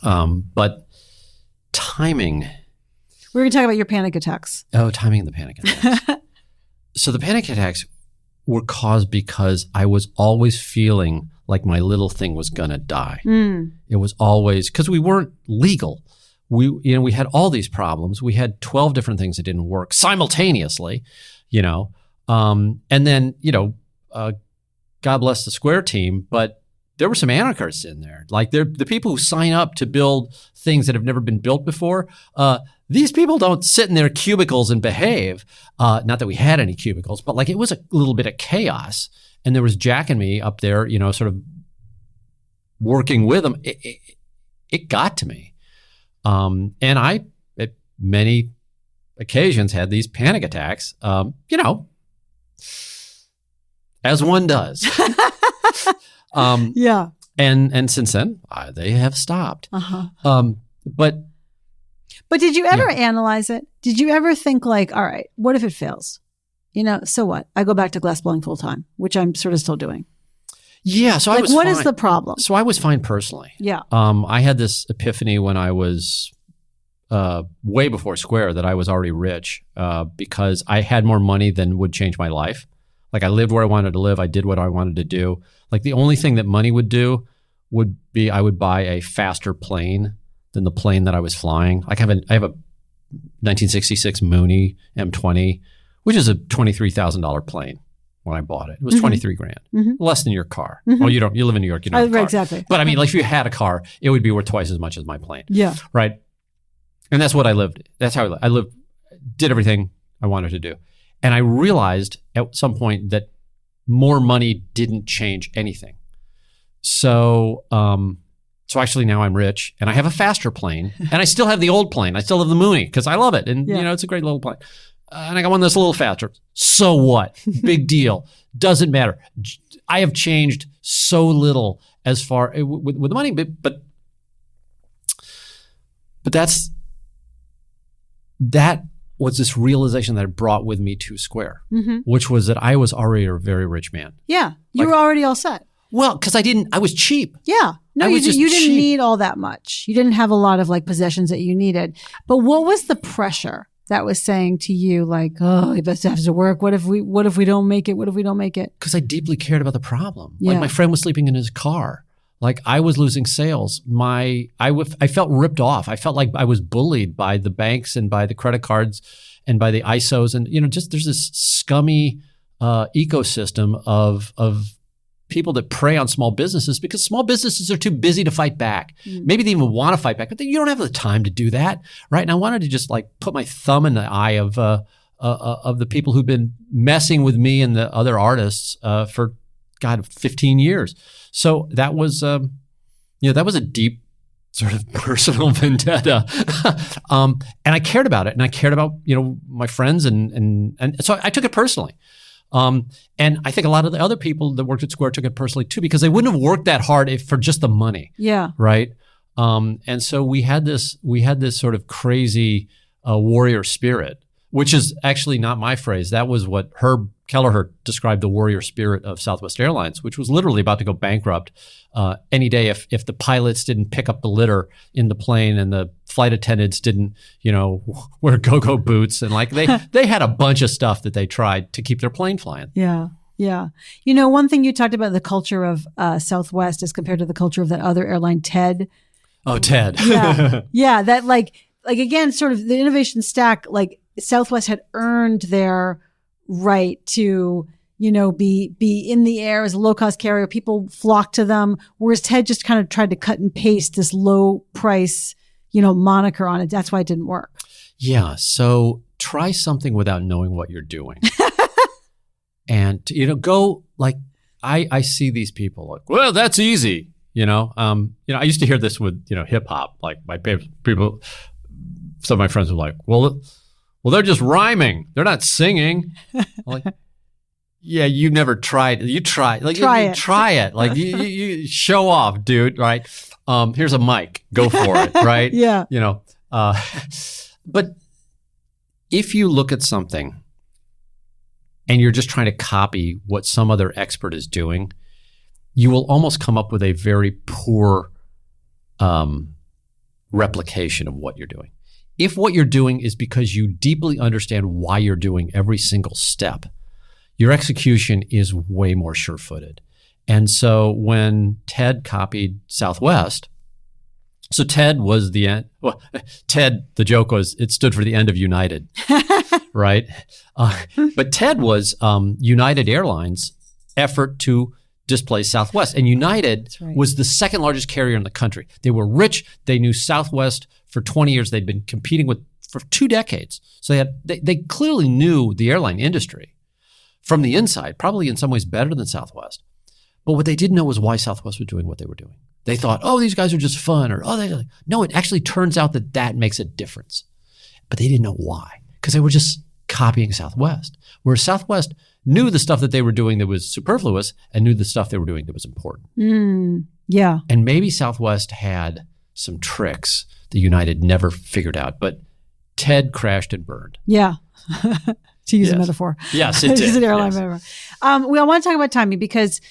S2: But timing.
S1: We're going to talk about your panic attacks.
S2: Oh, timing and the panic attacks. So the panic attacks were caused because I was always feeling like my little thing was going to die. It was always, because we weren't legal. We had all these problems. We had 12 different things that didn't work simultaneously, and then, God bless the Square team, but there were some anarchists in there. Like the people who sign up to build things that have never been built before. These people don't sit in their cubicles and behave. Not that we had any cubicles, but like it was a little bit of chaos. And there was Jack and me up there, sort of working with them. It got to me. And I, at many occasions, had these panic attacks, as one does.
S1: Yeah.
S2: And since then, they have stopped.
S1: But did you ever analyze it? Did you ever think like, all right, what if it fails? So what? I go back to glassblowing full time, which I'm sort of still doing.
S2: Yeah. So I was
S1: what
S2: fine.
S1: is the problem?
S2: So I was fine personally.
S1: Yeah.
S2: I had this epiphany when I was way before Square that I was already rich because I had more money than would change my life. Like I lived where I wanted to live. I did what I wanted to do. Like the only thing that money would do would be I would buy a faster plane than the plane that I was flying. Like I have a 1966 Mooney M20, which is a $23,000 plane when I bought it. It was $23,000, less than your car. Well, you live in New York, you don't have a car.
S1: Exactly.
S2: But I mean, like if you had a car, it would be worth twice as much as my plane.
S1: Yeah.
S2: Right. And that's what I lived. That's how I lived, did everything I wanted to do. And I realized at some point that more money didn't change anything. So actually now I'm rich and I have a faster plane and I still have the old plane. I still have the Mooney because I love it. And it's a great little plane. And I got one that's a little faster. So what? Big deal. Doesn't matter. I have changed so little as far with the money, but that was this realization that it brought with me to Square, which was that I was already a very rich man.
S1: Yeah. You were already all set.
S2: Well, because I was cheap.
S1: Yeah. No, you didn't need all that much. You didn't have a lot of like possessions that you needed. But what was the pressure that was saying to you like, oh, you best have to work. What if we don't make it? What if we don't make it?
S2: Because I deeply cared about the problem.
S1: Yeah.
S2: Like my friend was sleeping in his car. Like I was losing sales. I felt ripped off. I felt like I was bullied by the banks and by the credit cards and by the ISOs. And, just there's this scummy ecosystem of people that prey on small businesses because small businesses are too busy to fight back. Maybe they even want to fight back, but you don't have the time to do that, right? And I wanted to just like put my thumb in the eye of the people who've been messing with me and the other artists for 15 years. So that was that was a deep sort of personal vendetta, and I cared about it, and I cared about my friends, and so I took it personally. And I think a lot of the other people that worked at Square took it personally too, because they wouldn't have worked that hard for just the money.
S1: Yeah.
S2: Right. And so we had this sort of crazy warrior spirit, which is actually not my phrase. That was what Herb Kelleher described the warrior spirit of Southwest Airlines, which was literally about to go bankrupt any day if the pilots didn't pick up the litter in the plane and the flight attendants didn't, wear go-go boots. And like they had a bunch of stuff that they tried to keep their plane flying.
S1: Yeah. Yeah. One thing you talked about the culture of Southwest as compared to the culture of that other airline, TED.
S2: Oh, TED.
S1: Yeah. Yeah. That like again, sort of the innovation stack, like Southwest had earned their right to, be in the air as a low-cost carrier. People flocked to them, whereas TED just kind of tried to cut and paste this low price, moniker on it. That's why it didn't work.
S2: Yeah. So try something without knowing what you're doing. And, go like, I see these people like, well, that's easy. I used to hear this with, hip hop, like my people, some of my friends were like, well, they're just rhyming. They're not singing. I'm like, yeah, you never tried. You try. Like,
S1: try
S2: it. Like, you show off, dude. Right? Here's a mic. Go for it. Right?
S1: Yeah.
S2: But if you look at something and you're just trying to copy what some other expert is doing, you will almost come up with a very poor replication of what you're doing. If what you're doing is because you deeply understand why you're doing every single step, your execution is way more sure-footed. And so when TED copied Southwest, so TED was the end. Well, TED, the joke was it stood for the end of United, right? But TED was United Airlines' effort to displace Southwest. And United was the second largest carrier in the country. They were rich. They knew Southwest for 20 years. They'd been competing with for 2 decades. So they clearly knew the airline industry from the inside, probably in some ways better than Southwest. But what they didn't know was why Southwest was doing what they were doing. They thought, oh, these guys are just fun, or no, it actually turns out that makes a difference. But they didn't know why, because they were just copying Southwest. Whereas Southwest knew the stuff that they were doing that was superfluous and knew the stuff they were doing that was important.
S1: Yeah.
S2: And maybe Southwest had some tricks that United never figured out, but TED crashed and burned.
S1: Yeah. To use a metaphor.
S2: Yes, it did.
S1: Use an airline metaphor. I want to talk about timing because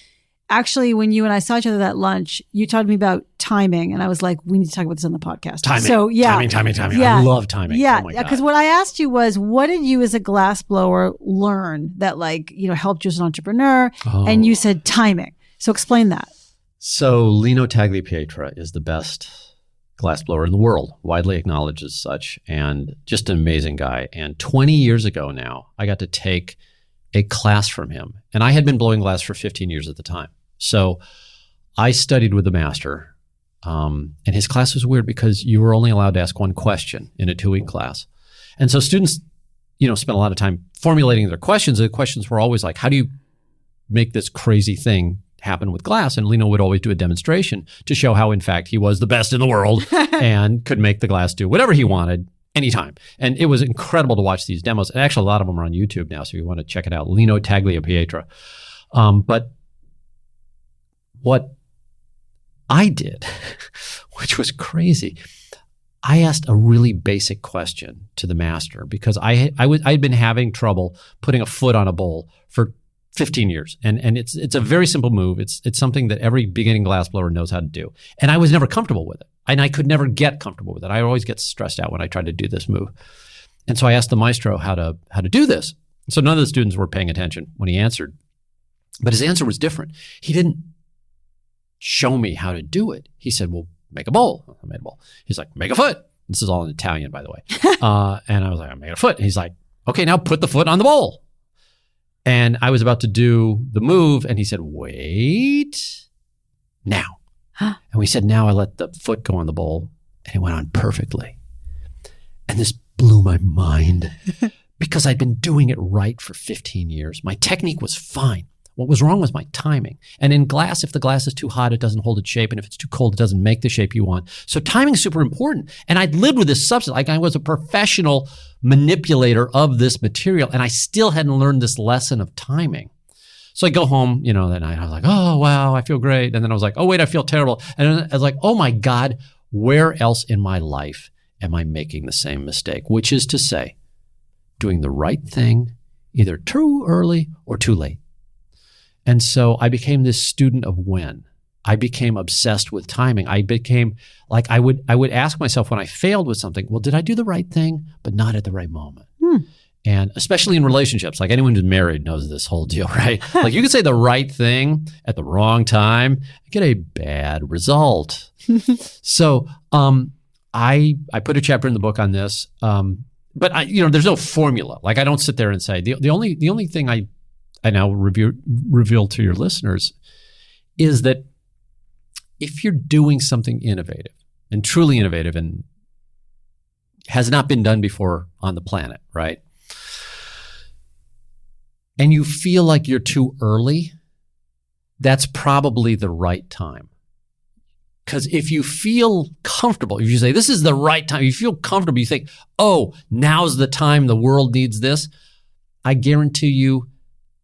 S1: actually when you and I saw each other at that lunch, you talked to me about timing and I was like, we need to talk about this on the podcast.
S2: Timing.
S1: So yeah.
S2: Timing.
S1: Yeah.
S2: I love timing.
S1: Yeah.
S2: Oh my God.
S1: Because what I asked you was, what did you as a glassblower learn that helped you as an entrepreneur? And you said timing. So explain that.
S2: So Lino Tagliapietra is the best glassblower in the world, widely acknowledged as such, and just an amazing guy. And 20 years ago now, I got to take a class from him. And I had been blowing glass for 15 years at the time. So I studied with the master. And his class was weird because you were only allowed to ask one question in a 2-week class. And so students, spent a lot of time formulating their questions. The questions were always like, how do you make this crazy thing happen with glass? And Lino would always do a demonstration to show how, in fact, he was the best in the world and could make the glass do whatever he wanted anytime. And it was incredible to watch these demos. And actually, a lot of them are on YouTube now, so if you want to check it out, Lino Tagliapietra. But what I did, which was crazy, I asked a really basic question to the master because I'd been having trouble putting a foot on a bowl for 15 years. And it's a very simple move. It's something that every beginning glassblower knows how to do. And I was never comfortable with it. And I could never get comfortable with it. I always get stressed out when I try to do this move. And so I asked the maestro how to do this. So none of the students were paying attention when he answered. But his answer was different. He didn't show me how to do it. He said, well, make a bowl. I made a bowl. He's like, make a foot. This is all in Italian, by the way. And I was like, I made a foot. And he's like, okay, now put the foot on the bowl. And I was about to do the move. And he said, wait, now. And we said, now I let the foot go on the bowl. And it went on perfectly. And this blew my mind because I'd been doing it right for 15 years. My technique was fine. What was wrong was my timing. And in glass, if the glass is too hot, it doesn't hold its shape. And if it's too cold, it doesn't make the shape you want. So timing is super important. And I'd lived with this substance. Like I was a professional manipulator of this material. And I still hadn't learned this lesson of timing. So I go home, that night. I was like, oh, wow, I feel great. And then I was like, oh, wait, I feel terrible. And then I was like, oh, my God, where else in my life am I making the same mistake? Which is to say, doing the right thing either too early or too late. And so I became this student of when. I became obsessed with timing. I became like, I would ask myself when I failed with something, well, did I do the right thing, but not at the right moment? And especially in relationships, like anyone who's married knows this whole deal, right? Like you can say the right thing at the wrong time and get a bad result. So I put a chapter in the book on this, but there's no formula. Like I don't sit there and say the only thing I now reveal to your listeners is that if you're doing something innovative and truly innovative and has not been done before on the planet, right? And you feel like you're too early, that's probably the right time. Because if you feel comfortable, if you say, this is the right time, you feel comfortable, you think, oh, now's the time the world needs this, I guarantee you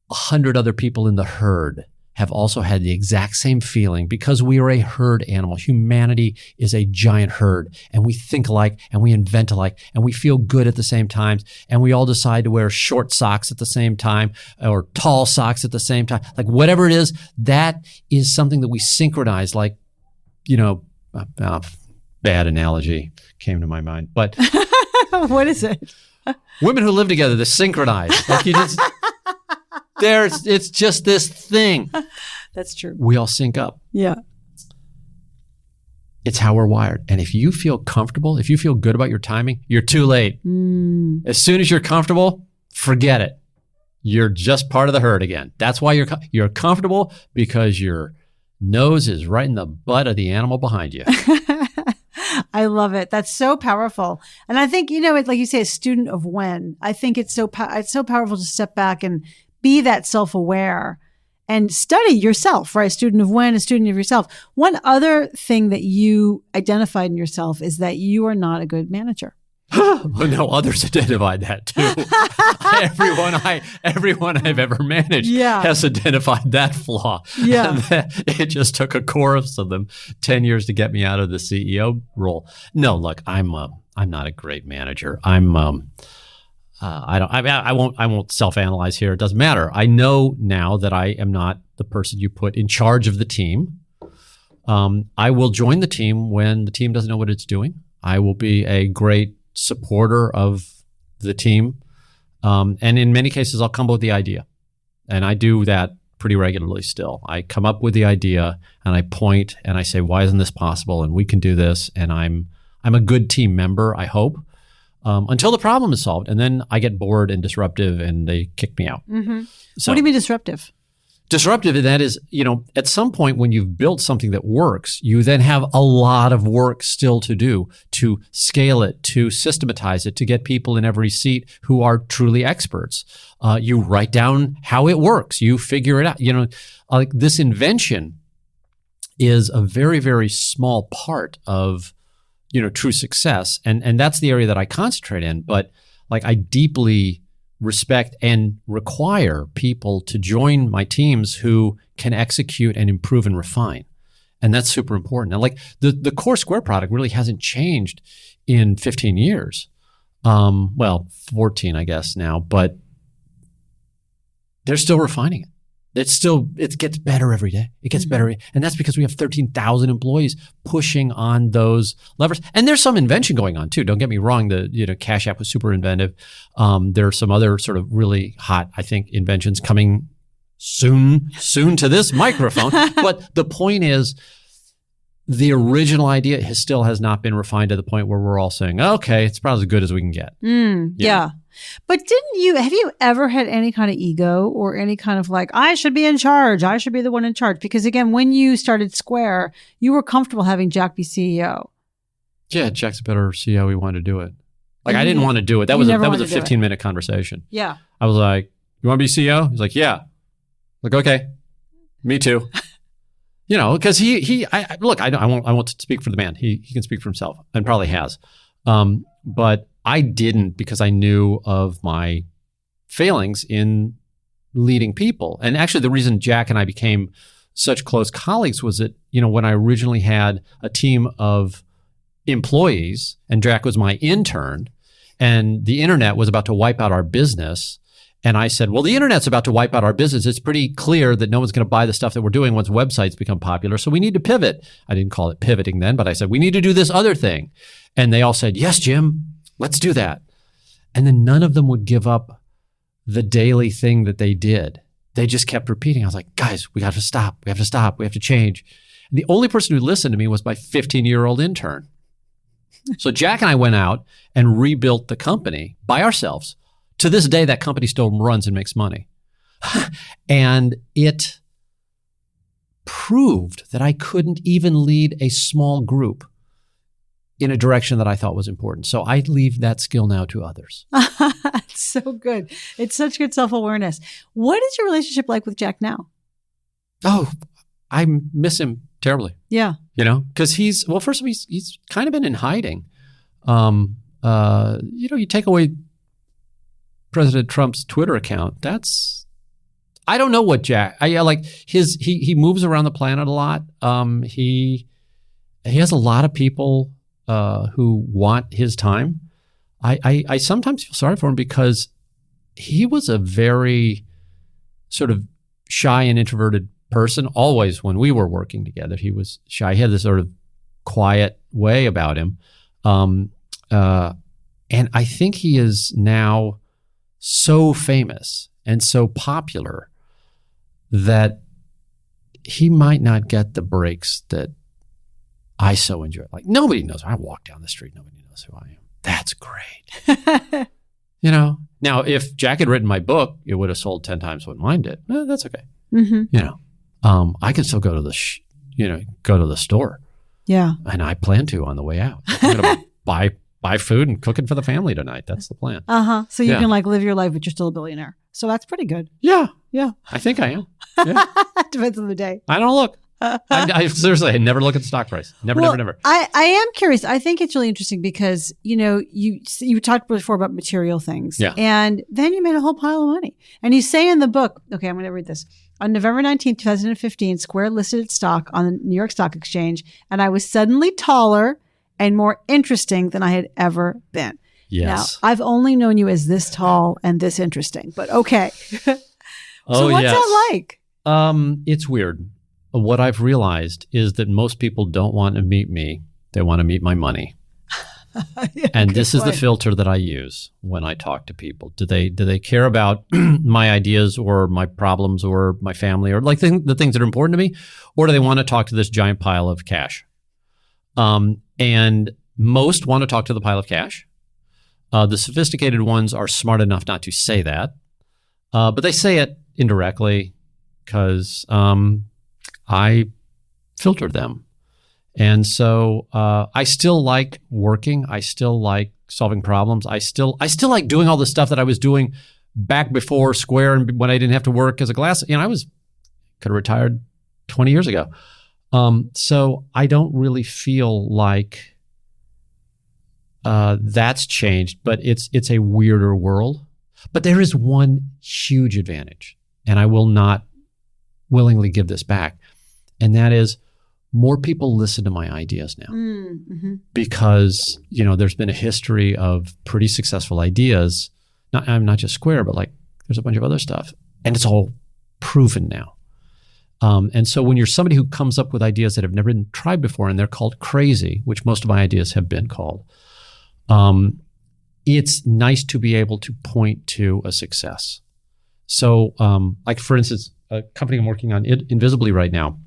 S2: 100 other people in the herd have also had the exact same feeling because we are a herd animal. Humanity is a giant herd and we think alike and we invent alike and we feel good at the same time. And we all decide to wear short socks at the same time or tall socks at the same time. Like whatever it is, that is something that we synchronize. Like, bad analogy came to my mind, but
S1: what is it?
S2: Women who live together, they're synchronized. Like you just, it's just this thing.
S1: That's true.
S2: We all sync up.
S1: Yeah.
S2: It's how we're wired. And if you feel comfortable, if you feel good about your timing, you're too late. As soon as you're comfortable, forget it. You're just part of the herd again. That's why you're comfortable because your nose is right in the butt of the animal behind you.
S1: I love it. That's so powerful. And I think, like you say, a student of when. I think it's so powerful to step back and be that self-aware and study yourself, right? A student of when, a student of yourself. One other thing that you identified in yourself is that you are not a good manager.
S2: But no, others identified that too. Everyone I've ever managed has identified that flaw. Yeah. It just took a chorus of them 10 years to get me out of the CEO role. No, look, I'm not a great manager. I won't self-analyze here. It doesn't matter. I know now that I am not the person you put in charge of the team. I will join the team when the team doesn't know what it's doing. I will be a great supporter of the team. And in many cases, I'll come up with the idea. And I do that pretty regularly still. I come up with the idea and I point and I say, why isn't this possible? And we can do this. And I'm a good team member, I hope, until the problem is solved. And then I get bored and disruptive and they kick me out.
S1: Mm-hmm.
S2: So,
S1: what do you mean disruptive?
S2: Disruptive, and that is, at some point when you've built something that works, you then have a lot of work still to do to scale it, to systematize it, to get people in every seat who are truly experts. You write down how it works. You figure it out. Like this invention is a very, very small part of, true success. And that's the area that I concentrate in. But like I deeply respect and require people to join my teams who can execute and improve and refine. And that's super important. And like the core Square product really hasn't changed in 15 years. 14, I guess now, but they're still refining it. It gets better every day. It gets better. And that's because we have 13,000 employees pushing on those levers. And there's some invention going on too. Don't get me wrong. The Cash App was super inventive. There are some other sort of really hot, I think, inventions coming soon to this microphone. But the point is, the original idea still has not been refined to the point where we're all saying, okay, it's probably as good as we can get.
S1: Yeah. But have you ever had any kind of ego or any kind of like, I should be in charge. I should be the one in charge. Because again, when you started Square, you were comfortable having Jack be CEO. Yeah,
S2: Jack's a better CEO. We wanted to do it. Like I didn't want to do it. That was a 15-minute conversation.
S1: Yeah.
S2: I was like, you want to be CEO? He's like, yeah. Like, okay, me too. Because I won't speak for the man. He can speak for himself and probably has. But I didn't because I knew of my failings in leading people. And actually the reason Jack and I became such close colleagues was that, when I originally had a team of employees and Jack was my intern and the internet was about to wipe out our business. And I said, well, the internet's about to wipe out our business. It's pretty clear that no one's going to buy the stuff that we're doing once websites become popular. So we need to pivot. I didn't call it pivoting then, but I said, we need to do this other thing. And they all said, yes, Jim, let's do that. And then none of them would give up the daily thing that they did. They just kept repeating. I was like, guys, we have to stop. We have to stop. We have to change. And the only person who listened to me was my 15-year-old intern. So Jack and I went out and rebuilt the company by ourselves. To this day, that company still runs and makes money. And it proved that I couldn't even lead a small group in a direction that I thought was important. So I leave that skill now to others.
S1: It's so good. It's such good self-awareness. What is your relationship like with Jack now?
S2: Oh, I miss him terribly.
S1: Yeah.
S2: Because first of all, he's kind of been in hiding. You take away President Trump's Twitter account. I don't know what Jack, he moves around the planet a lot. He has a lot of people who want his time. I sometimes feel sorry for him because he was a very sort of shy and introverted person. Always when we were working together, he was shy. He had this sort of quiet way about him. And I think he is now so famous and so popular that he might not get the breaks that I so enjoy. Like nobody knows. I walk down the street, nobody knows who I am. That's great. Now if Jack had written my book, it would have sold 10 times what mine did. That's okay. Mm-hmm. I can still go to the store.
S1: Yeah.
S2: And I plan to on the way out. I'm going to buy food and cook it for the family tonight. That's the plan.
S1: So you can live your life, but you're still a billionaire. So that's pretty good.
S2: Yeah. I think I am. Yeah.
S1: Depends on the day.
S2: I don't look. I seriously, I never look at the stock price. Never.
S1: I am curious. I think it's really interesting because, you talked before about material things.
S2: Yeah.
S1: And then you made a whole pile of money. And you say in the book, okay, I'm going to read this. On November 19th, 2015, Square listed its stock on the New York Stock Exchange, and I was suddenly taller and more interesting than I had ever been.
S2: Yes.
S1: Now, I've only known you as this tall and this interesting, but okay. So what's that like?
S2: It's weird. What I've realized is that most people don't want to meet me. They want to meet my money. And this is the filter that I use when I talk to people. Do they care about my ideas or my problems or my family or like the things that are important to me? Or do they want to talk to this giant pile of cash? And most want to talk to the pile of cash. The sophisticated ones are smart enough not to say that. But they say it indirectly because I filter them. And so I still like working. I still like solving problems. I still like doing all the stuff that I was doing back before Square and when I didn't have to work as a glass. I could have retired 20 years ago. So I don't really feel like that's changed, but it's a weirder world. But there is one huge advantage, and I will not willingly give this back, and that is more people listen to my ideas now. Mm-hmm. Because, there's been a history of pretty successful ideas. I'm not just Square, but like there's a bunch of other stuff. And it's all proven now. And so when you're somebody who comes up with ideas that have never been tried before and they're called crazy, which most of my ideas have been called, it's nice to be able to point to a success. So like for instance, a company I'm working on invisibly right now,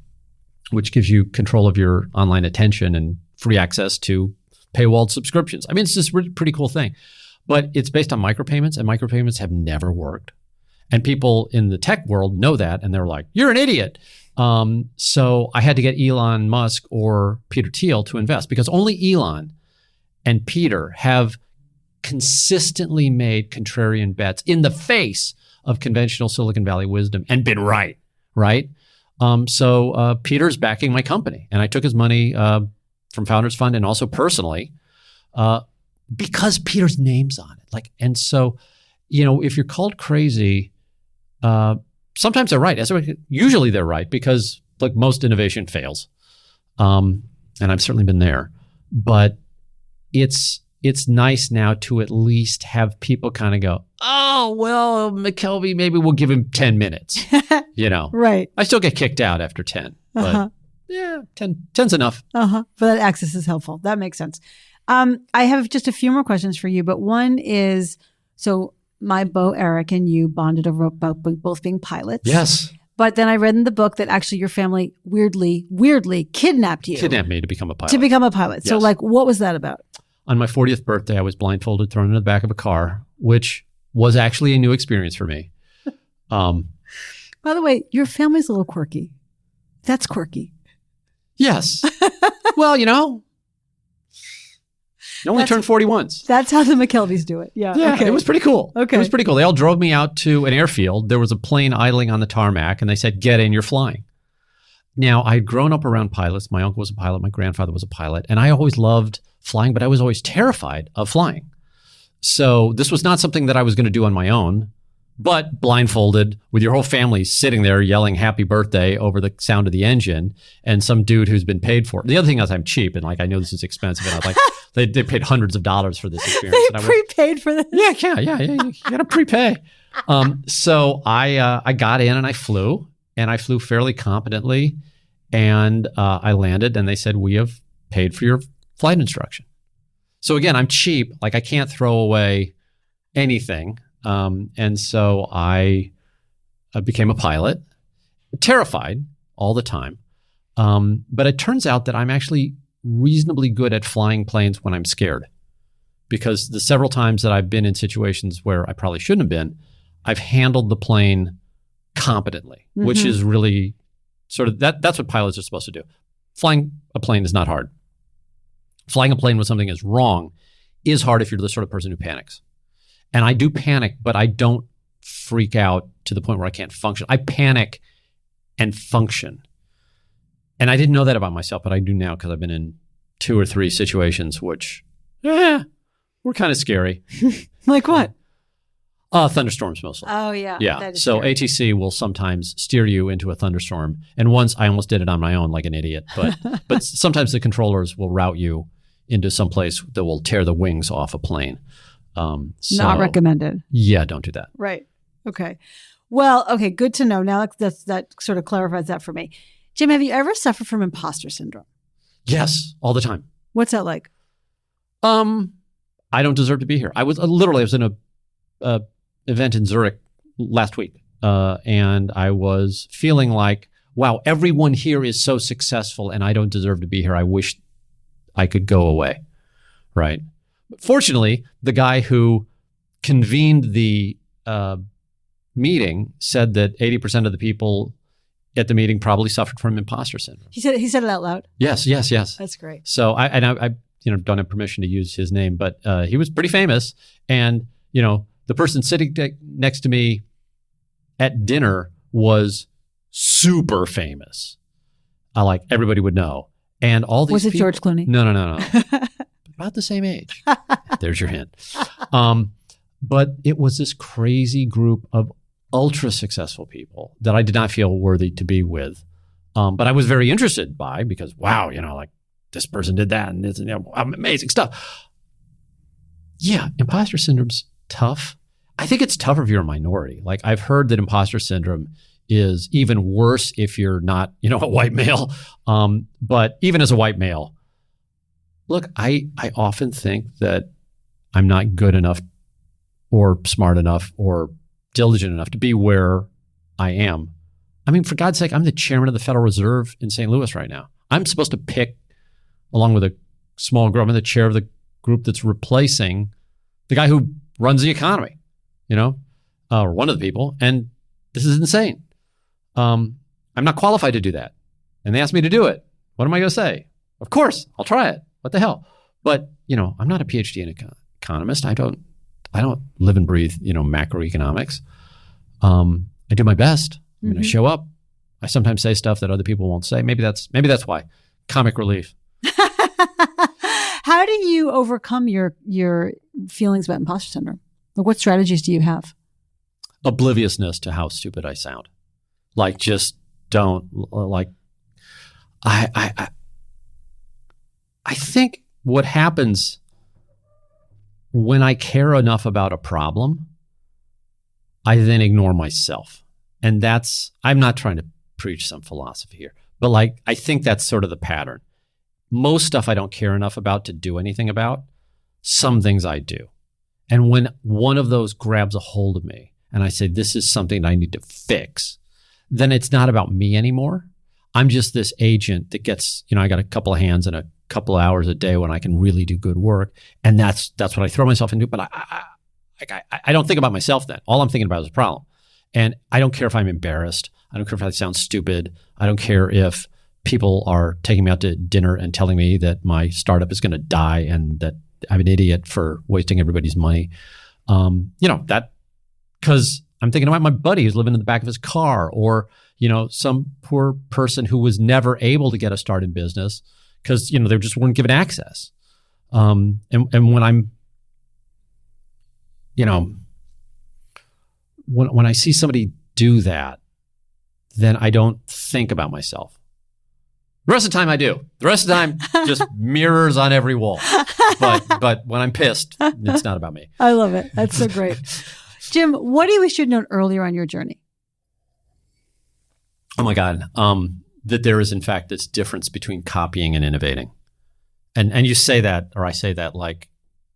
S2: which gives you control of your online attention and free access to paywalled subscriptions. It's just a pretty cool thing. But it's based on micropayments, and micropayments have never worked. And people in the tech world know that, and they're like, you're an idiot. So I had to get Elon Musk or Peter Thiel to invest because only Elon and Peter have consistently made contrarian bets in the face of conventional Silicon Valley wisdom and been right? So Peter's backing my company, and I took his money from Founders Fund and also personally because Peter's name's on it. And so, if you're called crazy, sometimes they're right. Usually they're right because most innovation fails, and I've certainly been there. But it's nice now to at least have people kind of go, oh, well, McKelvey, maybe we'll give him 10 minutes. Right. I still get kicked out after 10, but yeah, 10's enough.
S1: But that access is helpful. That makes sense. I have just a few more questions for you, but one is, so my beau Eric and you bonded over about both being pilots.
S2: Yes.
S1: But then I read in the book that actually your family weirdly kidnapped you.
S2: Kidnapped me to become a pilot.
S1: Yes. So what was that about?
S2: On my 40th birthday, I was blindfolded, thrown into the back of a car, which was actually a new experience for me.
S1: By the way, your family's a little quirky. That's quirky.
S2: Yes. Well, you only turned 40 once.
S1: That's how the McKelveys do it. Yeah. Okay.
S2: It was pretty cool.
S1: Okay.
S2: It was pretty cool. They all drove me out to an airfield. There was a plane idling on the tarmac, and they said, get in, you're flying. Now, I had grown up around pilots. My uncle was a pilot. My grandfather was a pilot. And I always loved flying, but I was always terrified of flying. So this was not something that I was going to do on my own, but blindfolded with your whole family sitting there yelling happy birthday over the sound of the engine and some dude who's been paid for it. The other thing is I'm cheap and I know this is expensive. And I was like, they paid hundreds of dollars for this experience.
S1: They prepaid for this?
S2: Yeah. You got to prepay. So I got in and I flew fairly competently, and I landed, and they said, we have paid for your flight instruction. So again, I'm cheap. I can't throw away anything. And so I became a pilot, terrified all the time. But it turns out that I'm actually reasonably good at flying planes when I'm scared, because the several times that I've been in situations where I probably shouldn't have been, I've handled the plane competently, which is really sort of that's what pilots are supposed to do. Flying a plane is not hard. Flying a plane when something is wrong is hard if you're the sort of person who panics. And I do panic, but I don't freak out to the point where I can't function. I panic and function. And I didn't know that about myself, but I do now because I've been in 2 or 3 situations which, were kind of scary.
S1: Like what?
S2: Thunderstorms mostly.
S1: Oh, yeah.
S2: Yeah. So scary. ATC will sometimes steer you into a thunderstorm. And once I almost did it on my own like an idiot. But sometimes the controllers will route you into some place that will tear the wings off a plane.
S1: Not recommended.
S2: Yeah, don't do that.
S1: Right. Okay. Well, okay, good to know. Now that sort of clarifies that for me. Jim, have you ever suffered from imposter syndrome?
S2: Yes, all the time.
S1: What's that like?
S2: I don't deserve to be here. I was in a event in Zurich last week, and I was feeling like, wow, everyone here is so successful and I don't deserve to be here. I wish I could go away, right? Fortunately, the guy who convened the meeting said that 80% of the people at the meeting probably suffered from imposter syndrome.
S1: He said it out loud?
S2: Yes.
S1: That's great.
S2: So I don't have permission to use his name, but he was pretty famous. And, the person sitting next to me at dinner was super famous. Like everybody would know. And all these
S1: Was it
S2: people,
S1: George Clooney?
S2: No. About the same age. There's your hint. But it was this crazy group of ultra successful people that I did not feel worthy to be with. But I was very interested by because, wow, like this person did that and this, amazing stuff. Yeah, imposter syndrome's tough. I think it's tougher if you're a minority. Like I've heard that imposter syndrome is even worse if you're not, a white male. But even as a white male, look, I often think that I'm not good enough or smart enough or diligent enough to be where I am. I mean, for God's sake, I'm the chairman of the Federal Reserve in St. Louis right now. I'm supposed to pick, along with a small group, I'm the chair of the group that's replacing the guy who runs the economy, or one of the people. And this is insane. I'm not qualified to do that. And they asked me to do it. What am I going to say? Of course, I'll try it. What the hell? But, I'm not a PhD in economist. I don't live and breathe, macroeconomics. I do my best. I mean, I show up. I sometimes say stuff that other people won't say. Maybe that's why. Comic relief.
S1: How do you overcome your feelings about imposter syndrome? Like, what strategies do you have?
S2: Obliviousness to how stupid I sound. Like, just don't, like, I think what happens when I care enough about a problem, I then ignore myself. And I'm not trying to preach some philosophy here, but like, I think that's sort of the pattern. Most stuff I don't care enough about to do anything about. Some things I do. And when one of those grabs a hold of me and I say, this is something I need to fix, then it's not about me anymore. I'm just this agent that gets, I got a couple of hands and a couple of hours a day when I can really do good work. And that's what I throw myself into. But I don't think about myself then. All I'm thinking about is a problem. And I don't care if I'm embarrassed. I don't care if I sound stupid. I don't care if people are taking me out to dinner and telling me that my startup is going to die and that I'm an idiot for wasting everybody's money. That because I'm thinking about my buddy who's living in the back of his car, or, some poor person who was never able to get a start in business because, they just weren't given access. And when I'm, when I see somebody do that, then I don't think about myself. The rest of the time I do. The rest of the time, just mirrors on every wall. But when I'm pissed, it's not about me.
S1: I love it. That's so great. Jim, what do you wish you'd known earlier on your journey?
S2: Oh my God. That there is, in fact, this difference between copying and innovating. And you say that, or I say that like,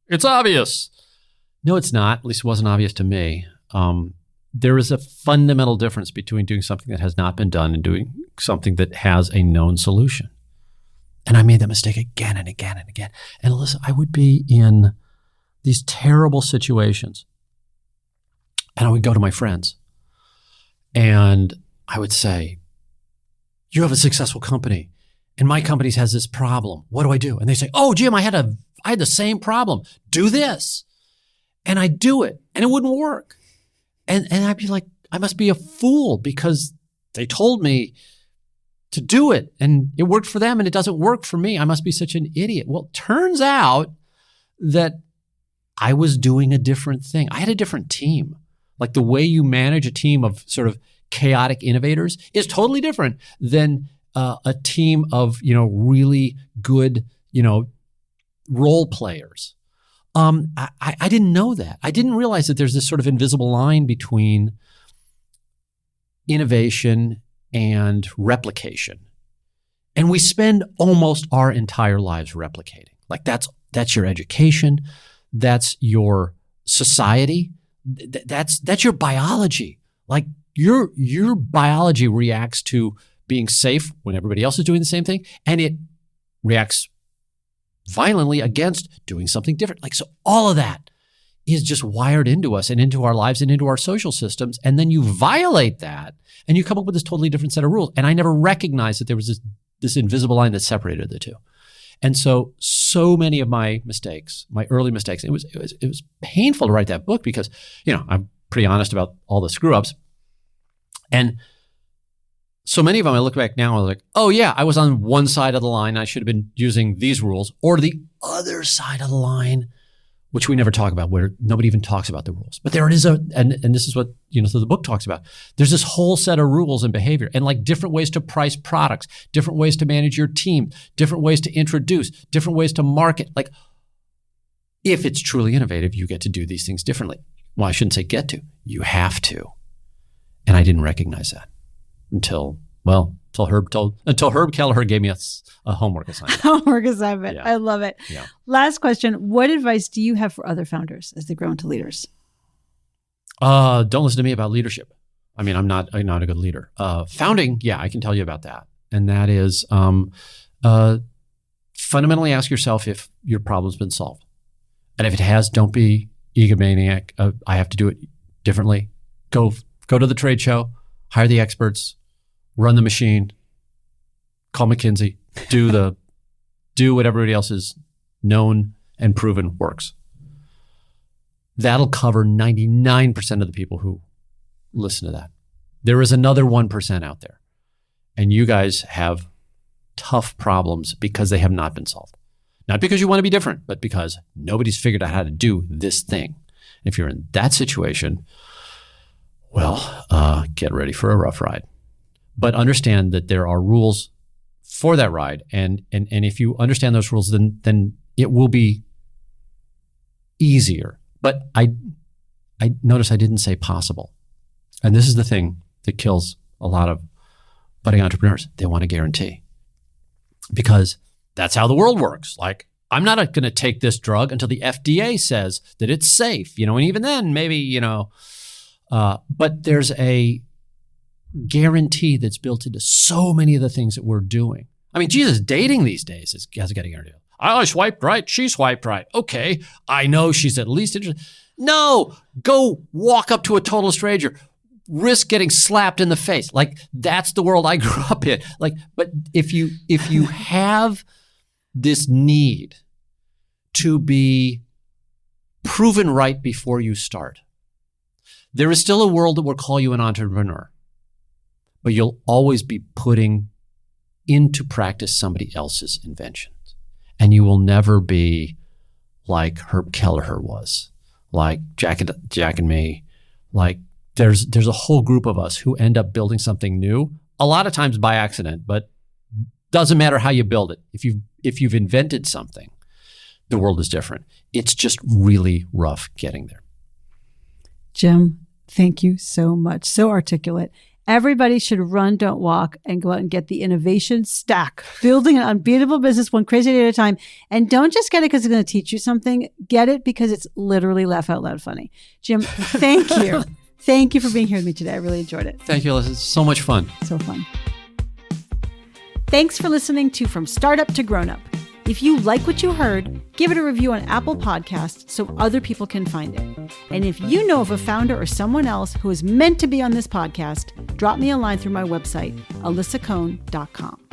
S2: it's obvious. No, it's not. At least it wasn't obvious to me. There is a fundamental difference between doing something that has not been done and doing something that has a known solution. And I made that mistake again and again and again. And Alyssa, I would be in these terrible situations. And I would go to my friends and I would say, you have a successful company and my company has this problem. What do I do? And they say, oh, Jim, I had the same problem. Do this. And I do it and it wouldn't work. And I'd be like, I must be a fool because they told me to do it and it worked for them and it doesn't work for me. I must be such an idiot. Well, it turns out that I was doing a different thing. I had a different team. Like the way you manage a team of sort of chaotic innovators is totally different than a team of, really good, role players. I didn't know that. I didn't realize that there's this sort of invisible line between innovation and replication. And we spend almost our entire lives replicating. Like that's That's your education. That's your society. That's your biology. Like your biology reacts to being safe when everybody else is doing the same thing, and it reacts violently against doing something different. Like, so all of that is just wired into us and into our lives and into our social systems. And then you violate that and you come up with this totally different set of rules. And I never recognized that there was this invisible line that separated the two. And so many of my mistakes, my early mistakes, it was painful to write that book because, I'm pretty honest about all the screw ups. And so many of them, I look back now and I'm like, oh yeah, I was on one side of the line. I should have been using these rules, or the other side of the line, which we never talk about, where nobody even talks about the rules. But there it is, and this is what, so the book talks about. There's this whole set of rules and behavior, and like different ways to price products, different ways to manage your team, different ways to introduce, different ways to market. Like, if it's truly innovative, you get to do these things differently. Well, I shouldn't say get to. You have to. And I didn't recognize that until Herb Kelleher gave me a homework assignment.
S1: Homework assignment. Yeah. I love it.
S2: Yeah.
S1: Last question. What advice do you have for other founders as they grow into leaders?
S2: Don't listen to me about leadership. I mean, I'm not a good leader. Founding, yeah, I can tell you about that. And that is fundamentally ask yourself if your problem's been solved. And if it has, don't be egomaniac. I have to do it differently. Go to the trade show, hire the experts, run the machine, call McKinsey, do what everybody else is known and proven works. That'll cover 99% of the people who listen to that. There is another 1% out there. And you guys have tough problems because they have not been solved. Not because you want to be different, but because nobody's figured out how to do this thing. If you're in that situation, well, get ready for a rough ride. But understand that there are rules for that ride. And if you understand those rules, then it will be easier. But I notice I didn't say possible. And this is the thing that kills a lot of budding entrepreneurs. They want a guarantee. Because that's how the world works. Like, I'm not going to take this drug until the FDA says that it's safe, and even then maybe, but there's a guarantee that's built into so many of the things that we're doing. I mean, Jesus, dating these days has got a guarantee. I swiped right. She swiped right. Okay. I know she's at least interested. No, go walk up to a total stranger. Risk getting slapped in the face. Like, that's the world I grew up in. Like, but if you have this need to be proven right before you start, there is still a world that will call you an entrepreneur, but you'll always be putting into practice somebody else's inventions. And you will never be like Herb Kelleher was, like Jack and me. Like, there's a whole group of us who end up building something new, a lot of times by accident, but doesn't matter how you build it. If you've invented something, the world is different. It's just really rough getting there.
S1: Jim, thank you so much. So articulate. Everybody should run, don't walk, and go out and get the innovation stack, building an unbeatable business one crazy day at a time. And don't just get it because it's going to teach you something. Get it because it's literally laugh out loud funny. Jim, thank you. Thank you for being here with me today. I really enjoyed it.
S2: Thank you, Alyssa. It's so much fun.
S1: So fun. Thanks for listening to From Startup to Grown Up. If you like what you heard, give it a review on Apple Podcasts so other people can find it. And if you know of a founder or someone else who is meant to be on this podcast, drop me a line through my website, alyssacohn.com.